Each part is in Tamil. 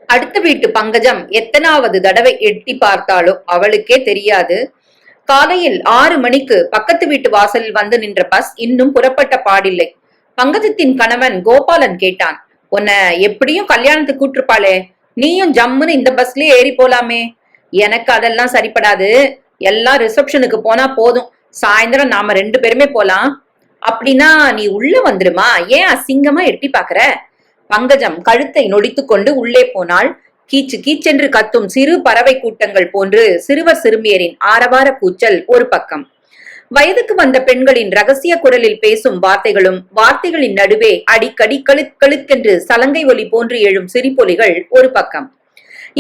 அடுத்த வீட்டு பங்கஜம் எத்தனாவது தடவை எட்டி பார்த்தாலோ அவளுக்கே தெரியாது. காலையில் 6 மணிக்கு பக்கத்து வீட்டு வாசலில் வந்து நின்ற பஸ் இன்னும் புறப்பட்ட பாடில்லை. பங்கஜத்தின் கணவன் கோபாலன் கேட்டான், உன்னை எப்படியும் கல்யாணத்துக்கு கூட்டிருப்பாளே, நீயும் ஜம்முன்னு இந்த பஸ்லயே ஏறி போலாமே. எனக்கு அதெல்லாம் சரிப்படாது, எல்லாம் ரிசப்ஷனுக்கு போனா போதும், சாயந்தரம் நாம 2 பேருமே போலாம். அப்படின்னா நீ உள்ள வந்துடுமா, ஏன் அசிங்கமா எட்டி பாக்குற? பங்கஜம் கழுத்தை நொடித்து கொண்டு உள்ளே போனாள். கீச்சு கீச்சென்று கத்தும் சிறு பறவை கூட்டங்கள் போன்று சிறுவர் சிறுமியரின் ஆரவார கூச்சல் ஒரு பக்கம், வயதுக்கு வந்த பெண்களின் ரகசிய குரலில் பேசும் வார்த்தைகளும் வார்த்தைகளின் நடுவே அடிக்கடி கழுக்கென்று சலங்கை ஒலி போன்று எழும் சிரிப்பொலிகள் ஒரு பக்கம்.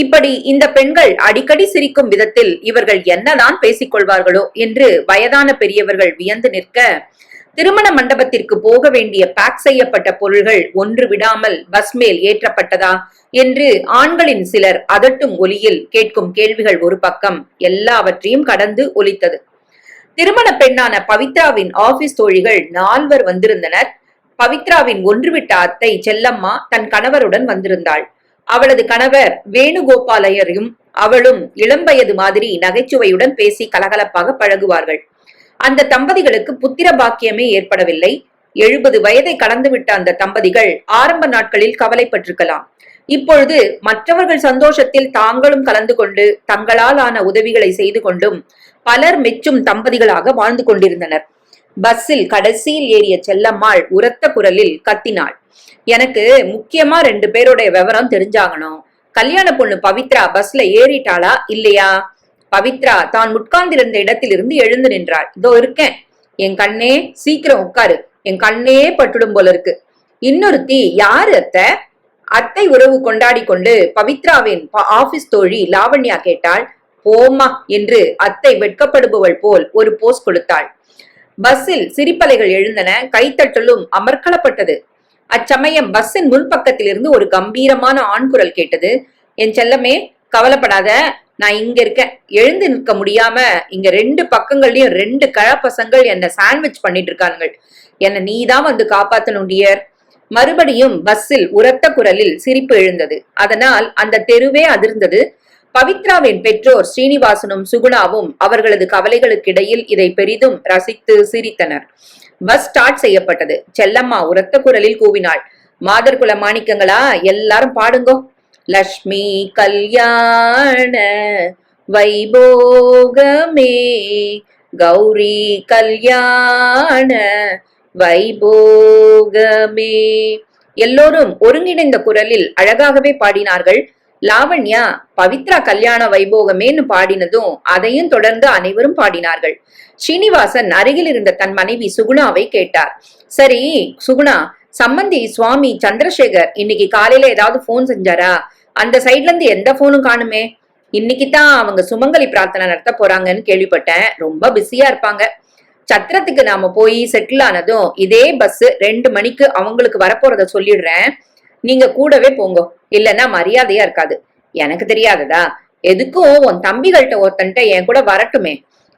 இப்படி இந்த பெண்கள் அடிக்கடி சிரிக்கும் விதத்தில் இவர்கள் என்னதான் பேசிக் கொள்வார்களோ என்று வயதான பெரியவர்கள் வியந்து நிற்க, திருமண மண்டபத்திற்கு போக வேண்டிய பேக் செய்யப்பட்ட பொருள்கள் ஒன்று விடாமல் பஸ் மேல் ஏற்றப்பட்டதா என்று ஆண்களின் சிலர் அதட்டும் ஒலியில் கேட்கும் கேள்விகள் ஒரு பக்கம் எல்லாவற்றையும் கடந்து ஒலித்தது. திருமண பெண்ணான பவித்ராவின் ஆபீஸ் தோழிகள் 4 வந்திருந்தனர். பவித்ராவின் ஒன்றுவிட்ட அத்தை செல்லம்மா தன் கணவருடன் வந்திருந்தாள். அவளது கணவர் வேணுகோபாலையரையும் அவளும் இளம் வயது மாதிரி நகைச்சுவையுடன் பேசி கலகலப்பாக பழகுவார்கள். அந்த தம்பதிகளுக்கு புத்திர பாக்கியமே ஏற்படவில்லை. 70 வயதை கடந்துவிட்ட அந்த தம்பதிகள் ஆரம்ப நாட்களில் கவலைப்பட்டிருக்கலாம். இப்பொழுது மற்றவர்கள் சந்தோஷத்தில் தாங்களும் கலந்து கொண்டு தங்களால் ஆன உதவிகளை செய்து கொண்டும் பலர் மெச்சும் தம்பதிகளாக வாழ்ந்து கொண்டிருந்தனர். பஸ்ஸில் கடைசியில் ஏறிய செல்லம்மாள் உரத்த குரலில் கத்தினாள், எனக்கு முக்கியமா 2 பேருடைய விவரம் தெரிஞ்சாகணும். கல்யாண பொண்ணு பவித்ரா பஸ்ல ஏறிட்டாளா இல்லையா? பவித்ரா தான் உட்கார்ந்திருந்த இடத்திலிருந்து எழுந்து நின்றாள். இதோ இருக்கேன், என் கண்ணே, சீக்கிரம் உட்காரு, என் கண்ணே பட்டுடும் போல இருக்கு. இன்னொருத்தி யாரு அத்தை? அத்தை உறவு கொண்டாடி கொண்டு பவித்ராவின் ஆபீஸ் தோழி லாவண்யா கேட்டாள். போமா என்று அத்தை வெட்கப்படுபவள் போல் ஒரு போஸ் கொடுத்தாள். பஸ்ஸில் சிரிப்பலைகள் எழுந்தன, கைத்தட்டலும் அமர்க்களப்பட்டது. அச்சமயம் பஸ்ஸின் முன்பக்கத்திலிருந்து ஒரு கம்பீரமான ஆண் குரல் கேட்டது. என் செல்லமே, கவலைப்படாத, நான் இங்க இருக்கேன். எழுந்து நிற்க முடியாம இங்க 2 பக்கங்கள்லயும் 2 கழப்பசங்கள் என்ன சாண்ட்விச் பண்ணிட்டு இருக்காங்க. என்ன நீதான் வந்து காப்பாத்தணும் டியர். மறுபடியும் பஸ்ஸில் உரத்த குரலில் சிரிப்பு எழுந்தது. அதனால் அந்த தெருவே அதிர்ந்தது. பவித்ராவின் பெற்றோர் ஸ்ரீனிவாசனும் சுகுணாவும் அவர்களது கவலைகளுக்கிடையில் இதை பெரிதும் ரசித்து சிரித்தனர். பஸ் ஸ்டார்ட் செய்யப்பட்டது. செல்லம்மா உரத்த குரலில் கூவினாள், மாதர்குல மாணிக்கங்களா, எல்லாரும் பாடுங்கோ. லக்ஷ்மி கல்யாண வைபோகமே, கௌரி கல்யாண வைபோகமே. எல்லோரும் ஒருங்கிணைந்த குரலில் அழகாகவே பாடினார்கள். லாவண்யா பவித்ரா கல்யாண வைபோகமேன்னு பாடினதும் அதையும் தொடர்ந்து அனைவரும் பாடினார்கள். ஸ்ரீனிவாசன் அருகில் இருந்த தன் மனைவி சுகுணாவை கேட்டார். சரி சுகுணா, சம்பந்தி சுவாமி சந்திரசேகர் இன்னைக்கு காலையில ஏதாவது போன் செஞ்சாரா? அந்த சைட்ல இருந்து எந்த போனும் காணுமே. இன்னைக்குதான் அவங்க சுமங்கலி பிரார்த்தனை நடத்த போறாங்கன்னு கேள்விப்பட்டேன். ரொம்ப பிஸியா இருப்பாங்க. சத்திரத்துக்கு நாம போய் செட்டில் ஆனதும் இதே பஸ் 2 மணிக்கு அவங்களுக்கு வரப்போறத சொல்லிடுறேன். நீங்க கூடவே போங்க, இல்லன்னா மரியாதையா இருக்காது. எனக்கு தெரியாததா? எதுக்கும் உன் தம்பிகள்கிட்ட ஒருத்தன்ட்ட என் கூட வரட்டுமே.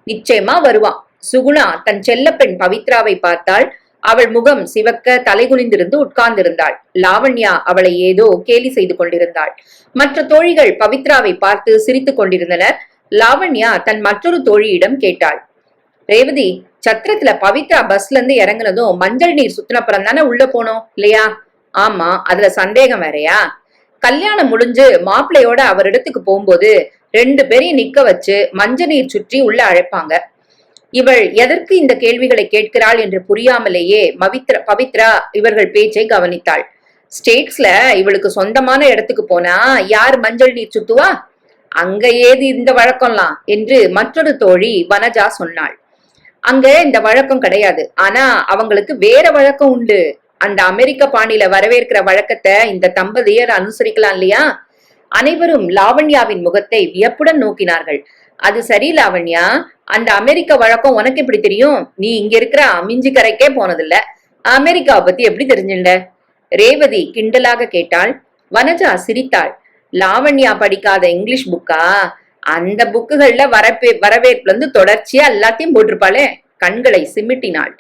நிச்சயமா வருவான். சுகுணா தன் செல்ல பெண் பவித்ராவை பார்த்தாள். அவள் முகம் சிவக்க தலைகுனிந்திருந்து உட்கார்ந்திருந்தாள். லாவண்யா அவளை ஏதோ கேலி செய்து கொண்டிருந்தாள். மற்ற தோழிகள் பவித்ராவை பார்த்து சிரித்துக் கொண்டிருந்தனர். லாவண்யா தன் மற்றொரு தோழியிடம் கேட்டாள், ரேவதி, சத்திரத்துல பவித்ரா பஸ்ல இருந்து இறங்குனதும் மஞ்சள் நீர் சுத்தினப்புறம் தானே உள்ள போனோம் இல்லையா? ஆமா, அதுல சந்தேகம் வேறையா? கல்யாணம் முடிஞ்சு மாப்பிள்ளையோட அவர் இடத்துக்கு போகும்போது 2 பேரையும் நிக்க வச்சு மஞ்ச நீர் சுற்றி உள்ள அழைப்பாங்க. இவள் எதற்கு இந்த கேள்விகளை கேட்கிறாள் என்று புரியாமலேயே பவித்ரா இவர்கள் பேச்சை கவனித்தாள். ஸ்டேட்ஸ்ல இவளுக்கு சொந்தமான இடத்துக்கு போனா யார் மஞ்சள் நீர் சுத்துவா? அங்க ஏது இந்த வழக்கம்லாம் என்று மற்றொரு தோழி வனஜா சொன்னாள். அங்க இந்த வழக்கம் கிடையாது, ஆனா அவங்களுக்கு வேற வழக்கம் உண்டு. அந்த அமெரிக்க பாணியில வரவேற்கிற வழக்கத்தை இந்த தம்பதியர் அனுசரிக்கலாம் இல்லையா? அனைவரும் லாவண்யாவின் முகத்தை வியப்புடன் நோக்கினார்கள். அது சரி லாவண்யா, அந்த அமெரிக்க வழக்கம் உனக்கு எப்படி தெரியும்? நீ இங்க இருக்கிற அமிஞ்சி கரைக்கே போனதில்ல, அமெரிக்காவை பத்தி எப்படி தெரிஞ்சுண்ட? ரேவதி கிண்டலாக கேட்டாள். வனஜா சிரித்தாள். லாவண்யா படிக்காத இங்கிலீஷ் புக்கா? அந்த புக்குகள்ல வரவேற்புல இருந்து தொடர்ச்சியா எல்லாத்தையும் போட்டிருப்பாளே. கண்களை சிமிட்டினாள்.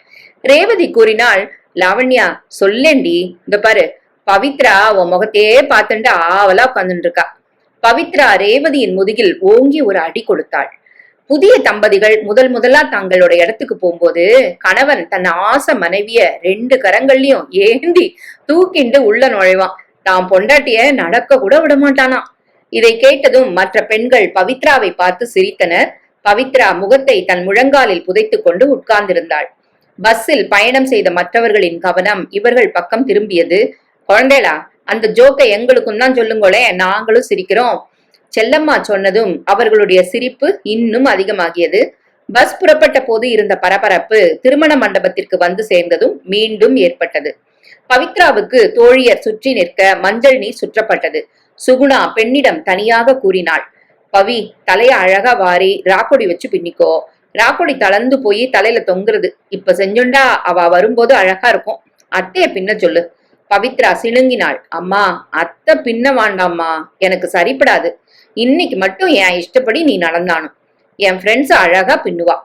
ரேவதி கூறினாள், லாவண்யா சொல்லேண்டி, இந்த பாரு, பவித்ரா உன் முகத்தையே பார்த்துட்டு ஆவலா உட்கார்ந்துட்டு இருக்கா. பவித்ரா ரேவதியின் முதுகில் ஓங்கி ஒரு அடி கொடுத்தாள். புதிய தம்பதிகள் முதலா தங்களோட இடத்துக்கு போகும்போது கணவன் தன் ஆச மனைவிய 2 கரங்கள்லயும் ஏந்தி தூக்கிண்டு உள்ள நுழைவான். தான் பொண்டாட்டிய நடக்க கூட விட மாட்டானா. இதை கேட்டதும் மற்ற பெண்கள் பவித்ராவை பார்த்து சிரித்தனர். பவித்ரா முகத்தை தன் முழங்காலில் புதைத்துக் கொண்டு உட்கார்ந்திருந்தாள். பஸ்ஸில் பயணம் செய்த மற்றவர்களின் கவனம் இவர்கள் பக்கம் திரும்பியது. குழந்தைகளா, அந்த ஜோக்கை எங்களுக்கும் தான் சொல்லுங்களே, நாங்களும் சிரிக்கிறோம். செல்லம்மா சொன்னதும் அவர்களுடைய சிரிப்பு இன்னும் அதிகமாகியது. பஸ் புறப்பட்ட போது இருந்த பரபரப்பு திருமண மண்டபத்திற்கு வந்து சேர்ந்ததும் மீண்டும் ஏற்பட்டது. பவித்ராவுக்கு தோழியர் சுற்றி நிற்க மஞ்சள் நீர் சுற்றப்பட்டது. சுகுணா பெண்ணிடம் தனியாக கூறினாள், பவி, தலைய அழகா வாரி ராக்கொடி வச்சு பின்னிக்கோ. ராக்கொடி தளர்ந்து போய் தலையில தொங்குறது. இப்ப செஞ்சுண்டா அவ வரும்போது அழகா இருக்கும். அத்தைய பின்ன சொல்லு. பவித்ரா சிணுங்கினாள். அம்மா, அத்தை பின்ன வேண்டாம்மா, எனக்கு சரிப்படாது. இன்னைக்கு மட்டும் என் இஷ்டப்படி நீ நடந்தானும். என் ஃப்ரெண்ட்ஸ் அழகா பின்னுவா.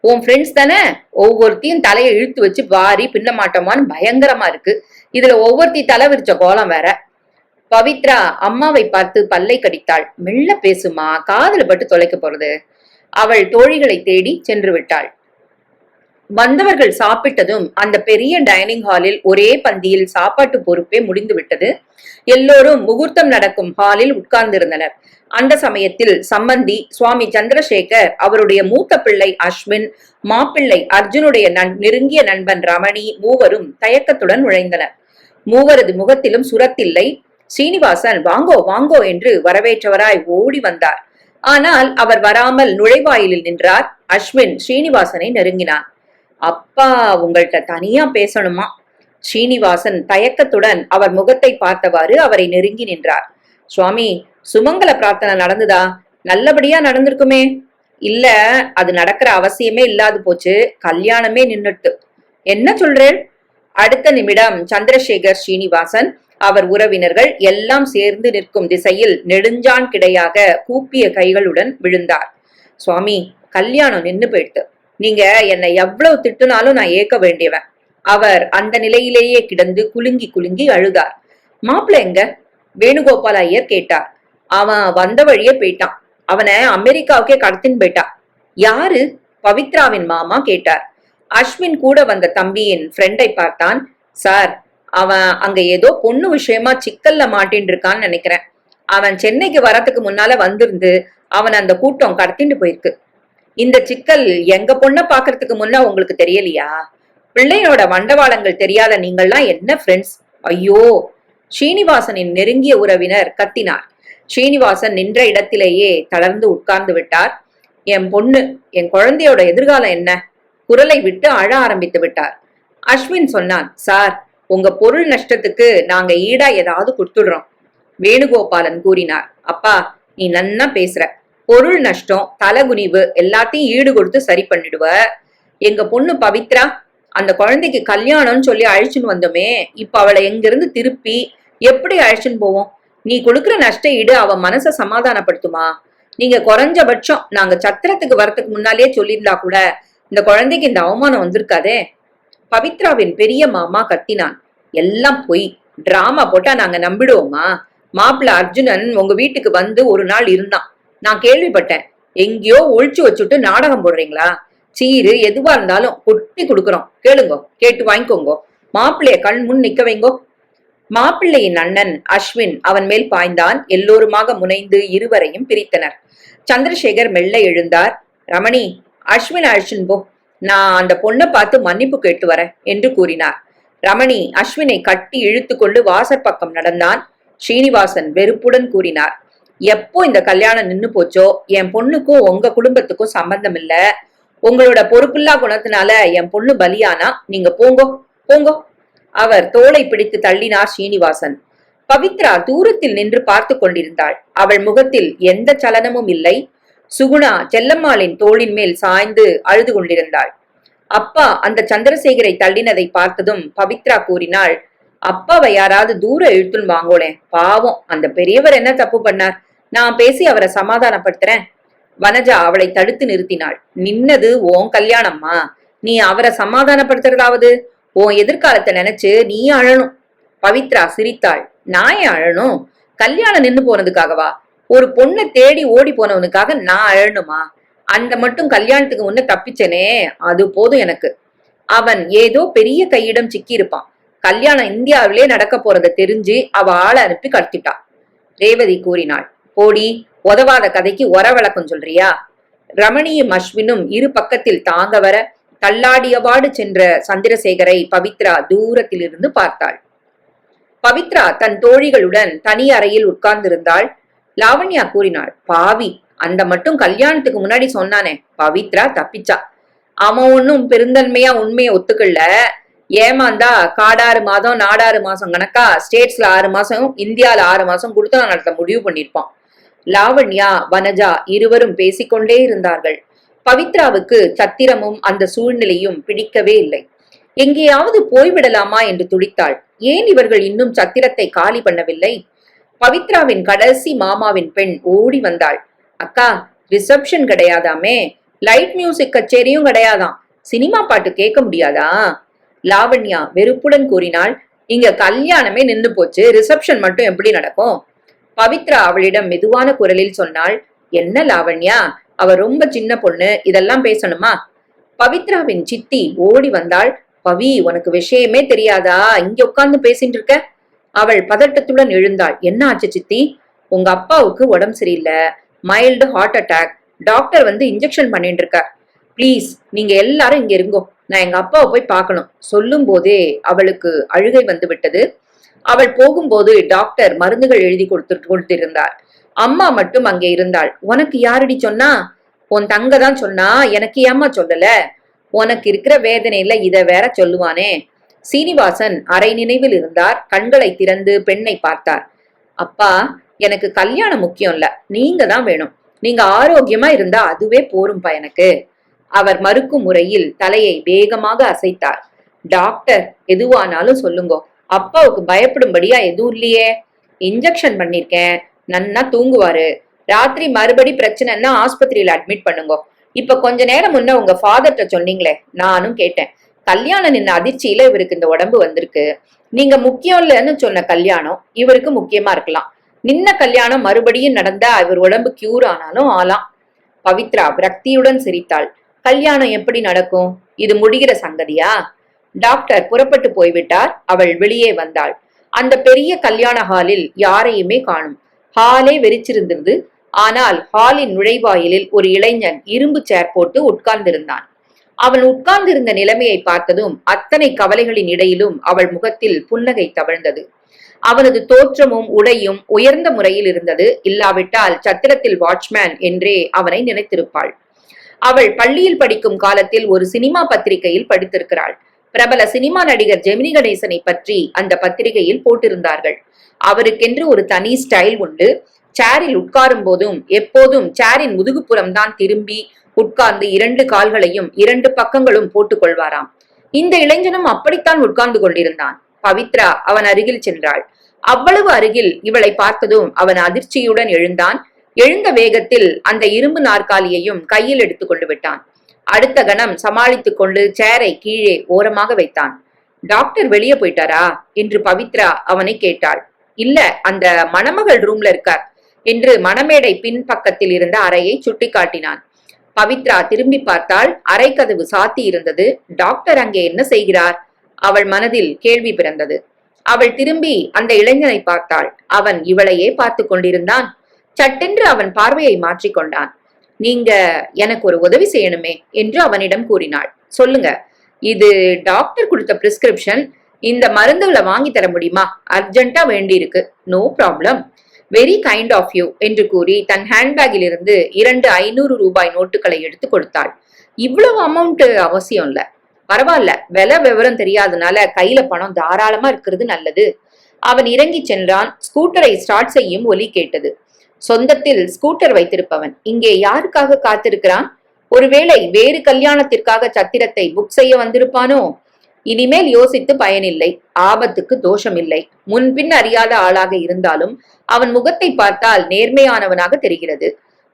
உன் ஃப்ரெண்ட்ஸ் தானே? ஒவ்வொருத்தையும் தலையை இழுத்து வச்சு வாரி பின்ன மாட்டோமான்னு பயங்கரமா இருக்கு. இதுல ஒவ்வொருத்தி தலை விரிச்ச கோலம் வேற. பவித்ரா அம்மாவை பார்த்து பல்லை கடித்தாள். மெல்ல பேசுமா, காதுல பட்டு தொலைக்க போறது. அவள் தோழிகளை தேடி சென்று விட்டாள். வந்தவர்கள் சாப்பிட்டதும் அந்த பெரிய டைனிங் ஹாலில் ஒரே பந்தியில் சாப்பாட்டு பொறுப்பே முடிந்து விட்டது. எல்லோரும் முகூர்த்தம் நடக்கும் ஹாலில் உட்கார்ந்திருந்தனர். அந்த சமயத்தில் சம்பந்தி சுவாமி சந்திரசேகர், அவருடைய மூத்த பிள்ளை அஸ்வின், மாப்பிள்ளை அர்ஜுனுடைய நெருங்கிய நண்பன் ரமணி மூவரும் தயக்கத்துடன் நுழைந்தனர். மூவரது முகத்திலும் சுரத்தில்லை. ஸ்ரீனிவாசன் வாங்கோ வாங்கோ என்று வரவேற்றவராய் ஓடி வந்தார். ஆனால் அவர் வராமல் நுழைவாயிலில் நின்றார். அஸ்வின் ஸ்ரீனிவாசனை நெருங்கினான். அப்பா, உங்கள்கிட்ட தனியா பேசணுமா? ஸ்ரீனிவாசன் தயக்கத்துடன் அவர் முகத்தை பார்த்தவாறு அவரை நெருங்கி நின்றார். சுவாமி, சுமங்கல பிரார்த்தனை நடந்துதா? நல்லபடியா நடந்திருக்குமே. இல்ல, அது நடக்கிற அவசியமே இல்லாது போச்சு. கல்யாணமே நின்னுட்டு. என்ன சொல்றேன்? அடுத்த நிமிடம் சந்திரசேகர், ஸ்ரீனிவாசன், அவர் உறவினர்கள் எல்லாம் சேர்ந்து நிற்கும் திசையில் நெடுஞ்சான் கிடையாக கூப்பிய கைகளுடன் விழுந்தார். சுவாமி, கல்யாணம் நின்னு போயிட்டு. நீங்க என்னை எவ்வளவு திட்டுனாலும் நான் ஏற்க வேண்டியவன். அவர் அந்த நிலையிலேயே கிடந்து குலுங்கி குலுங்கி அழுதார். மாப்பிள்ள எங்க? வேணுகோபால் ஐயர் கேட்டார். அவன் வந்த வழியே போயிட்டான். அவனை அமெரிக்காவுக்கே கடத்தின்னு போயிட்டான். யாரு? பவித்ராவின் மாமா கேட்டார். அஸ்வின் கூட வந்த தம்பியின் ஃப்ரெண்டை பார்த்தான். சார், அவன் அங்க ஏதோ பொண்ணு விஷயமா சிக்கல்ல மாட்டின்னு இருக்கான்னு நினைக்கிறேன். அவன் சென்னைக்கு வரத்துக்கு முன்னால வந்திருந்து அவன் அந்த கூட்டம் கடத்திட்டு போயிருக்கு. இந்த சிக்கல் எங்க பொண்ண பாக்குறதுக்கு முன்ன உங்களுக்கு தெரியலையா? பிள்ளையோட வண்டவாளங்கள் தெரியாத நீங்கள்லாம் என்ன ஃப்ரெண்ட்ஸ்? ஐயோ! ஸ்ரீனிவாசனின் நெருங்கிய உறவினர் கத்தினார். ஸ்ரீனிவாசன் நின்ற இடத்திலேயே தளர்ந்து உட்கார்ந்து விட்டார். என் பொண்ணு, என் குழந்தையோட எதிர்காலம் என்ன? குரலை விட்டு அழ ஆரம்பித்து விட்டார். அஸ்வின் சொன்னான், சார், உங்க பொருள் நஷ்டத்துக்கு நாங்க ஈடா ஏதாவது கொடுத்துடுறோம். வேணுகோபாலன் கூறினார். அப்பா, நீ நன்னா பேசுற. பொருள் நஷ்டம், தலகுனிவு எல்லாத்தையும் ஈடு கொடுத்து சரி பண்ணிடுவ. எங்க பொண்ணு பவித்ரா, அந்த குழந்தைக்கு கல்யாணம்னு சொல்லி அழிச்சுன்னு வந்தோமே, இப்ப அவளை எங்கிருந்து திருப்பி எப்படி அழிச்சுன்னு போவோம்? நீ கொடுக்குற நஷ்ட ஈடு அவ மனச சமாதானப்படுத்துமா? நீங்க குறைஞ்சபட்சம் நாங்க சத்திரத்துக்கு வரத்துக்கு முன்னாலேயே சொல்லியிருந்தா கூட இந்த குழந்தைக்கு இந்த அவமானம் வந்திருக்காதே. பவித்ராவின் பெரிய மாமா கத்தினான். எல்லாம் பொய். டிராமா போட்டா நாங்க நம்பிடுவோமா? மாப்பிள்ள அர்ஜுனன் உங்க வீட்டுக்கு வந்து ஒரு நாள் இருந்தான். நான் கேள்விப்பட்டேன். எங்கேயோ ஒழிச்சு வச்சுட்டு நாடகம் போடுறீங்களா? சீரு எதுவா இருந்தாலும் கொட்டி கொடுக்குறோம். கேளுங்கோ, கேட்டு வாங்கிக்கோங்கோ. மாப்பிள்ளைய கண் முன் நிக்க வைங்கோ. மாப்பிள்ளையின் அண்ணன் அஸ்வின் அவன் மேல் பாய்ந்தான். எல்லோருமாக முனைந்து இருவரையும் பிரித்தனர். சந்திரசேகர் மெல்ல எழுந்தார். ரமணி, அஸ்வின் அழிச்சுன் போ. நான் அந்த பொண்ணை பார்த்து மன்னிப்பு கேட்டு வரேன் என்று கூறினார். ரமணி அஸ்வினை கட்டி இழுத்து கொண்டு வாசற்பக்கம் நடந்தான். ஸ்ரீனிவாசன் வெறுப்புடன் கூறினார், எப்போ இந்த கல்யாணம் நின்னு போச்சோ என் பொண்ணுக்கும் உங்க குடும்பத்துக்கும் சம்பந்தம் இல்ல. உங்களோட பொறுப்பில்லா குணத்தினால என் பொண்ணு பலியானா. நீங்க போங்கோ போங்கோ. அவர் தோளை பிடித்து தள்ளினார் ஸ்ரீனிவாசன். பவித்ரா தூரத்தில் நின்று பார்த்து கொண்டிருந்தாள். அவள் முகத்தில் எந்த சலனமும் இல்லை. சுகுணா செல்லம்மாளின் தோளின் மேல் சாய்ந்து அழுது கொண்டிருந்தாள். அப்பா அந்த சந்திரசேகரை தள்ளினதை பார்த்ததும் பவித்ரா கூறினாள், அப்பாவை யாராவது தூர இழுத்துன்னு வாங்கோளேன். பாவம், அந்த பெரியவர் என்ன தப்பு பண்ணார்? நான் பேசி அவரை சமாதானப்படுத்துறேன். வனஜா அவளை தடுத்து நிறுத்தினாள். நின்னது உன் கல்யாணம்மா. நீ அவரை சமாதானப்படுத்துறதாவது உன் எதிர்காலத்தை நினைச்சு நீ அழணும். பவித்ரா சிரித்தாள். நான் ஏன் அழணும்? கல்யாணம் நின்னு போனதுக்காகவா? ஒரு பொண்ணை தேடி ஓடி போனவனுக்காக நான் அழணுமா? அந்த மட்டும் கல்யாணத்துக்கு முன்ன தப்பிச்சனே, அது போதும் எனக்கு. அவன் ஏதோ பெரிய கையிடம் சிக்கி இருப்பான். கல்யாணம் இந்தியாவிலே நடக்க போறத தெரிஞ்சு அவ ஆளை அனுப்பி கடத்திட்டான். ரேவதி கூறினாள். போடி, உதவாத கதைக்கு ஒர விளக்கம் சொல்றியா? ரமணியும் அஸ்வினும் இரு பக்கத்தில் தாங்க வர தள்ளாடியவாடு சென்ற சந்திரசேகரை பவித்ரா தூரத்திலிருந்து பார்த்தாள். பவித்ரா தன் தோழிகளுடன் தனி அறையில் உட்கார்ந்திருந்தாள். லாவண்யா கூறினாள். பாவி, அந்த மட்டும் கல்யாணத்துக்கு முன்னாடி சொன்னானே, பவித்ரா தப்பிச்சா. அவன் ஒன்னும் பெருந்தன்மையா உண்மையை ஒத்துக்கல. ஏமாந்தா காடாறு மாதம் நாடாறு மாசம் கணக்கா ஸ்டேட்ஸ்ல 6 மாசம் இந்தியால 6 மாசம் கொடுத்து நடத்த முடிவு பண்ணிருப்பான். லாவண்யா வனஜா இருவரும் பேசிக்கொண்டே இருந்தார்கள். பவித்ராவுக்கு சத்திரமும் அந்த சூழ்நிலையும் பிடிக்கவே இல்லை. எங்கேயாவது போய்விடலாமா என்று துடித்தாள். ஏன் இவர்கள் இன்னும் சத்திரத்தை காலி பண்ணவில்லை? பவித்ராவின் கடைசி மாமாவின் பெண் ஓடி வந்தாள். அக்கா, ரிசப்ஷன் கிடையாதாமே, லைட் மியூசிக் கச்சேரியும் கிடையாதாம், சினிமா பாட்டு கேட்க முடியாதா? லாவண்யா வெறுப்புடன் கூறினாள். இங்க கல்யாணமே நின்னு போச்சு, ரிசப்ஷன் மட்டும் எப்படி நடக்கும்? பவித்ரா அவளிடம் மெதுவான குரலில் சொன்னாள். என்ன லாவண்யா, அவ ரொம்ப சின்ன பொண்ணு, இதெல்லாம் பேசணுமா? பவித்ராவின் சித்தி ஓடி வந்தாள். பவி, உனக்கு விஷயமே தெரியாதா? இங்க உட்கார்ந்து பேசிட்டு இருக்க? அவள் பதட்டத்துடன் எழுந்தாள். என்ன ஆச்சு சித்தி? உங்க அப்பாவுக்கு உடம்பு சரியில்லை, மைல்டு ஹார்ட் அட்டாக். டாக்டர் வந்து இன்ஜெக்ஷன் பண்ணிட்டு இருக்கார். பிளீஸ் நீங்க எல்லாரும் இங்க இருங்கோ, நான் எங்க அப்பாவை போய் பார்க்கணும். சொல்லும் போதே அவளுக்கு அழுகை வந்து விட்டது. அவள் போகும்போது டாக்டர் மருந்துகள் எழுதி கொடுத்திருந்தார். அம்மா மட்டும் அங்கே இருந்தாள். உனக்கு யாரடி சொன்னா? உன் தங்க தான் சொன்னா, எனக்கு ஏம்மா சொல்லல? உனக்கு இருக்கிற வேதனையில இத வேற சொல்லுவானே. சீனிவாசன் அரை நினைவில் இருந்தார். கண்களை திறந்து பெண்ணை பார்த்தார். அப்பா, எனக்கு கல்யாணம் முக்கியம் இல்ல, நீங்க தான் வேணும். நீங்க ஆரோக்கியமா இருந்தா அதுவே போரும்பா எனக்கு. அவர் மறுக்கும் முறையில் தலையை வேகமாக அசைத்தார். டாக்டர், எதுவானாலும் சொல்லுங்க, அப்பாவுக்கு பயப்படும்படியா எதுவும் இல்லையே. இன்ஜெக்ஷன் பண்ணிருக்கேன், நன்னா தூங்குவாரு. ராத்திரி மறுபடி பிரச்சனைன்னா ஆஸ்பத்திரியில அட்மிட் பண்ணுங்க. இப்ப கொஞ்ச நேரம் முன்ன உங்க ஃபாதர்ட்ட சொன்னீங்களே, நானும் கேட்டேன். கல்யாணம் நின்ன அதிர்ச்சியில இவருக்கு இந்த உடம்பு வந்திருக்கு. நீங்க முக்கியம் இல்லைன்னு சொன்ன கல்யாணம் இவருக்கு முக்கியமா இருக்கலாம். நின்ன கல்யாணம் மறுபடியும் நடந்தா இவர் உடம்பு கியூர் ஆனாலும் ஆலாம். பவித்ரா விரக்தியுடன் சிரித்தாள். கல்யாணம் எப்படி நடக்கும்? இது முடிகிற சங்கதியா? டாக்டர் புறப்பட்டு போய்விட்டார். அவள் வெளியே வந்தாள். அந்த பெரிய கல்யாண ஹாலில் யாரையுமே காணும். ஹாலே வெறிச்சிருந்தது. ஆனால் ஹாலின் நுழைவாயிலில் ஒரு இளைஞன் இரும்பு சேர் போட்டு உட்கார்ந்திருந்தான். அவன் உட்கார்ந்திருந்த நிலைமையை பார்த்ததும் அத்தனை கவலைகளின் இடையிலும் அவள் முகத்தில் புன்னகை தவழ்ந்தது. அவனது தோற்றமும் உடையும் உயர்ந்த முறையில் இருந்தது. இல்லாவிட்டால் சத்திரத்தில் வாட்ச்மேன் என்றே அவனை நினைத்திருப்பாள். அவள் பள்ளியில் படிக்கும் காலத்தில் ஒரு சினிமா பத்திரிகையில் படித்திருக்கிறாள். பிரபல சினிமா நடிகர் ஜெமினி கணேசனை பற்றி அந்த பத்திரிகையில் போட்டிருந்தார்கள். அவருக்கென்று ஒரு தனி ஸ்டைல் உண்டு. சேரில் உட்காரும் போதும் எப்போதும் சேரின் முதுகுப்புறம் தான் திரும்பி உட்கார்ந்து 2 கால்களையும் 2 பக்கங்களும் போட்டுக் கொள்வாராம். இந்த இளைஞனும் அப்படித்தான் உட்கார்ந்து கொண்டிருந்தான். பவித்ரா அவன் அருகில் சென்றாள். அவ்வளவு அருகில் இவளை பார்த்ததும் அவன் அதிர்ச்சியுடன் எழுந்தான். எழுந்த வேகத்தில் அந்த இரும்பு நாற்காலியையும் கையில் எடுத்துக் கொண்டு விட்டான். அடுத்த கணம் சமாளித்துக் கொண்டு சேரை கீழே ஓரமாக வைத்தான். டாக்டர் வெளியே போயிட்டாரா என்று பவித்ரா அவனை கேட்டாள். இல்ல, அந்த மணமகள் ரூம்ல இருக்கார் என்று மணமேடை பின் பக்கத்தில் இருந்த அறையை சுட்டிக்காட்டினான். பவித்ரா திரும்பி பார்த்தாள். அறை கதவு சாத்தி இருந்தது. டாக்டர் அங்கே என்ன செய்கிறார்? அவள் மனதில் கேள்வி பிறந்தது. அவள் திரும்பி அந்த இளைஞனை பார்த்தாள். அவன் இவளையே பார்த்து கொண்டிருந்தான். சட்டென்று அவன் பார்வையை மாற்றிக்கொண்டான். நீங்க எனக்கு ஒரு உதவி செய்யணுமே என்று அவனிடம் கூறினாள். சொல்லுங்க, இது டாக்டர் கொடுத்த பிரிஸ்கிரிப்ஷன். இந்த மருந்துகளை வாங்கி தர முடியுமா? அர்ஜென்ட்டா வேண்டி இருக்கு. No problem, very kind of you என்று கூறி தன் ஹேண்ட்பேக்கில் இருந்து 2 500 ரூபாய் நோட்டுகளை எடுத்து கொடுத்தாள். இவ்வளவு அமௌண்ட் அவசியம் இல்ல, பரவாயில்ல, விலை விவரம் தெரியாதனால கையில பணம் தாராளமா இருக்கிறது நல்லது. அவன் இறங்கி சென்றான். ஸ்கூட்டரை ஸ்டார்ட் செய்யும் ஒலி கேட்டது. சொந்தத்தில் ஸ்கூட்டர் வைத்திருப்பவன் இங்கே யாருக்காக காத்திருக்கிறான்? ஒருவேளை வேறு கல்யாணத்திற்காக சத்திரத்தை புக் செய்ய வந்திருப்பானோ? இனிமேல் யோசித்து பயனில்லை. ஆபத்துக்கு தோஷமில்லை. முன்பின் அறியாத ஆளாக இருந்தாலும் அவன் முகத்தை பார்த்தால் நேர்மையானவனாக தெரிகிறது.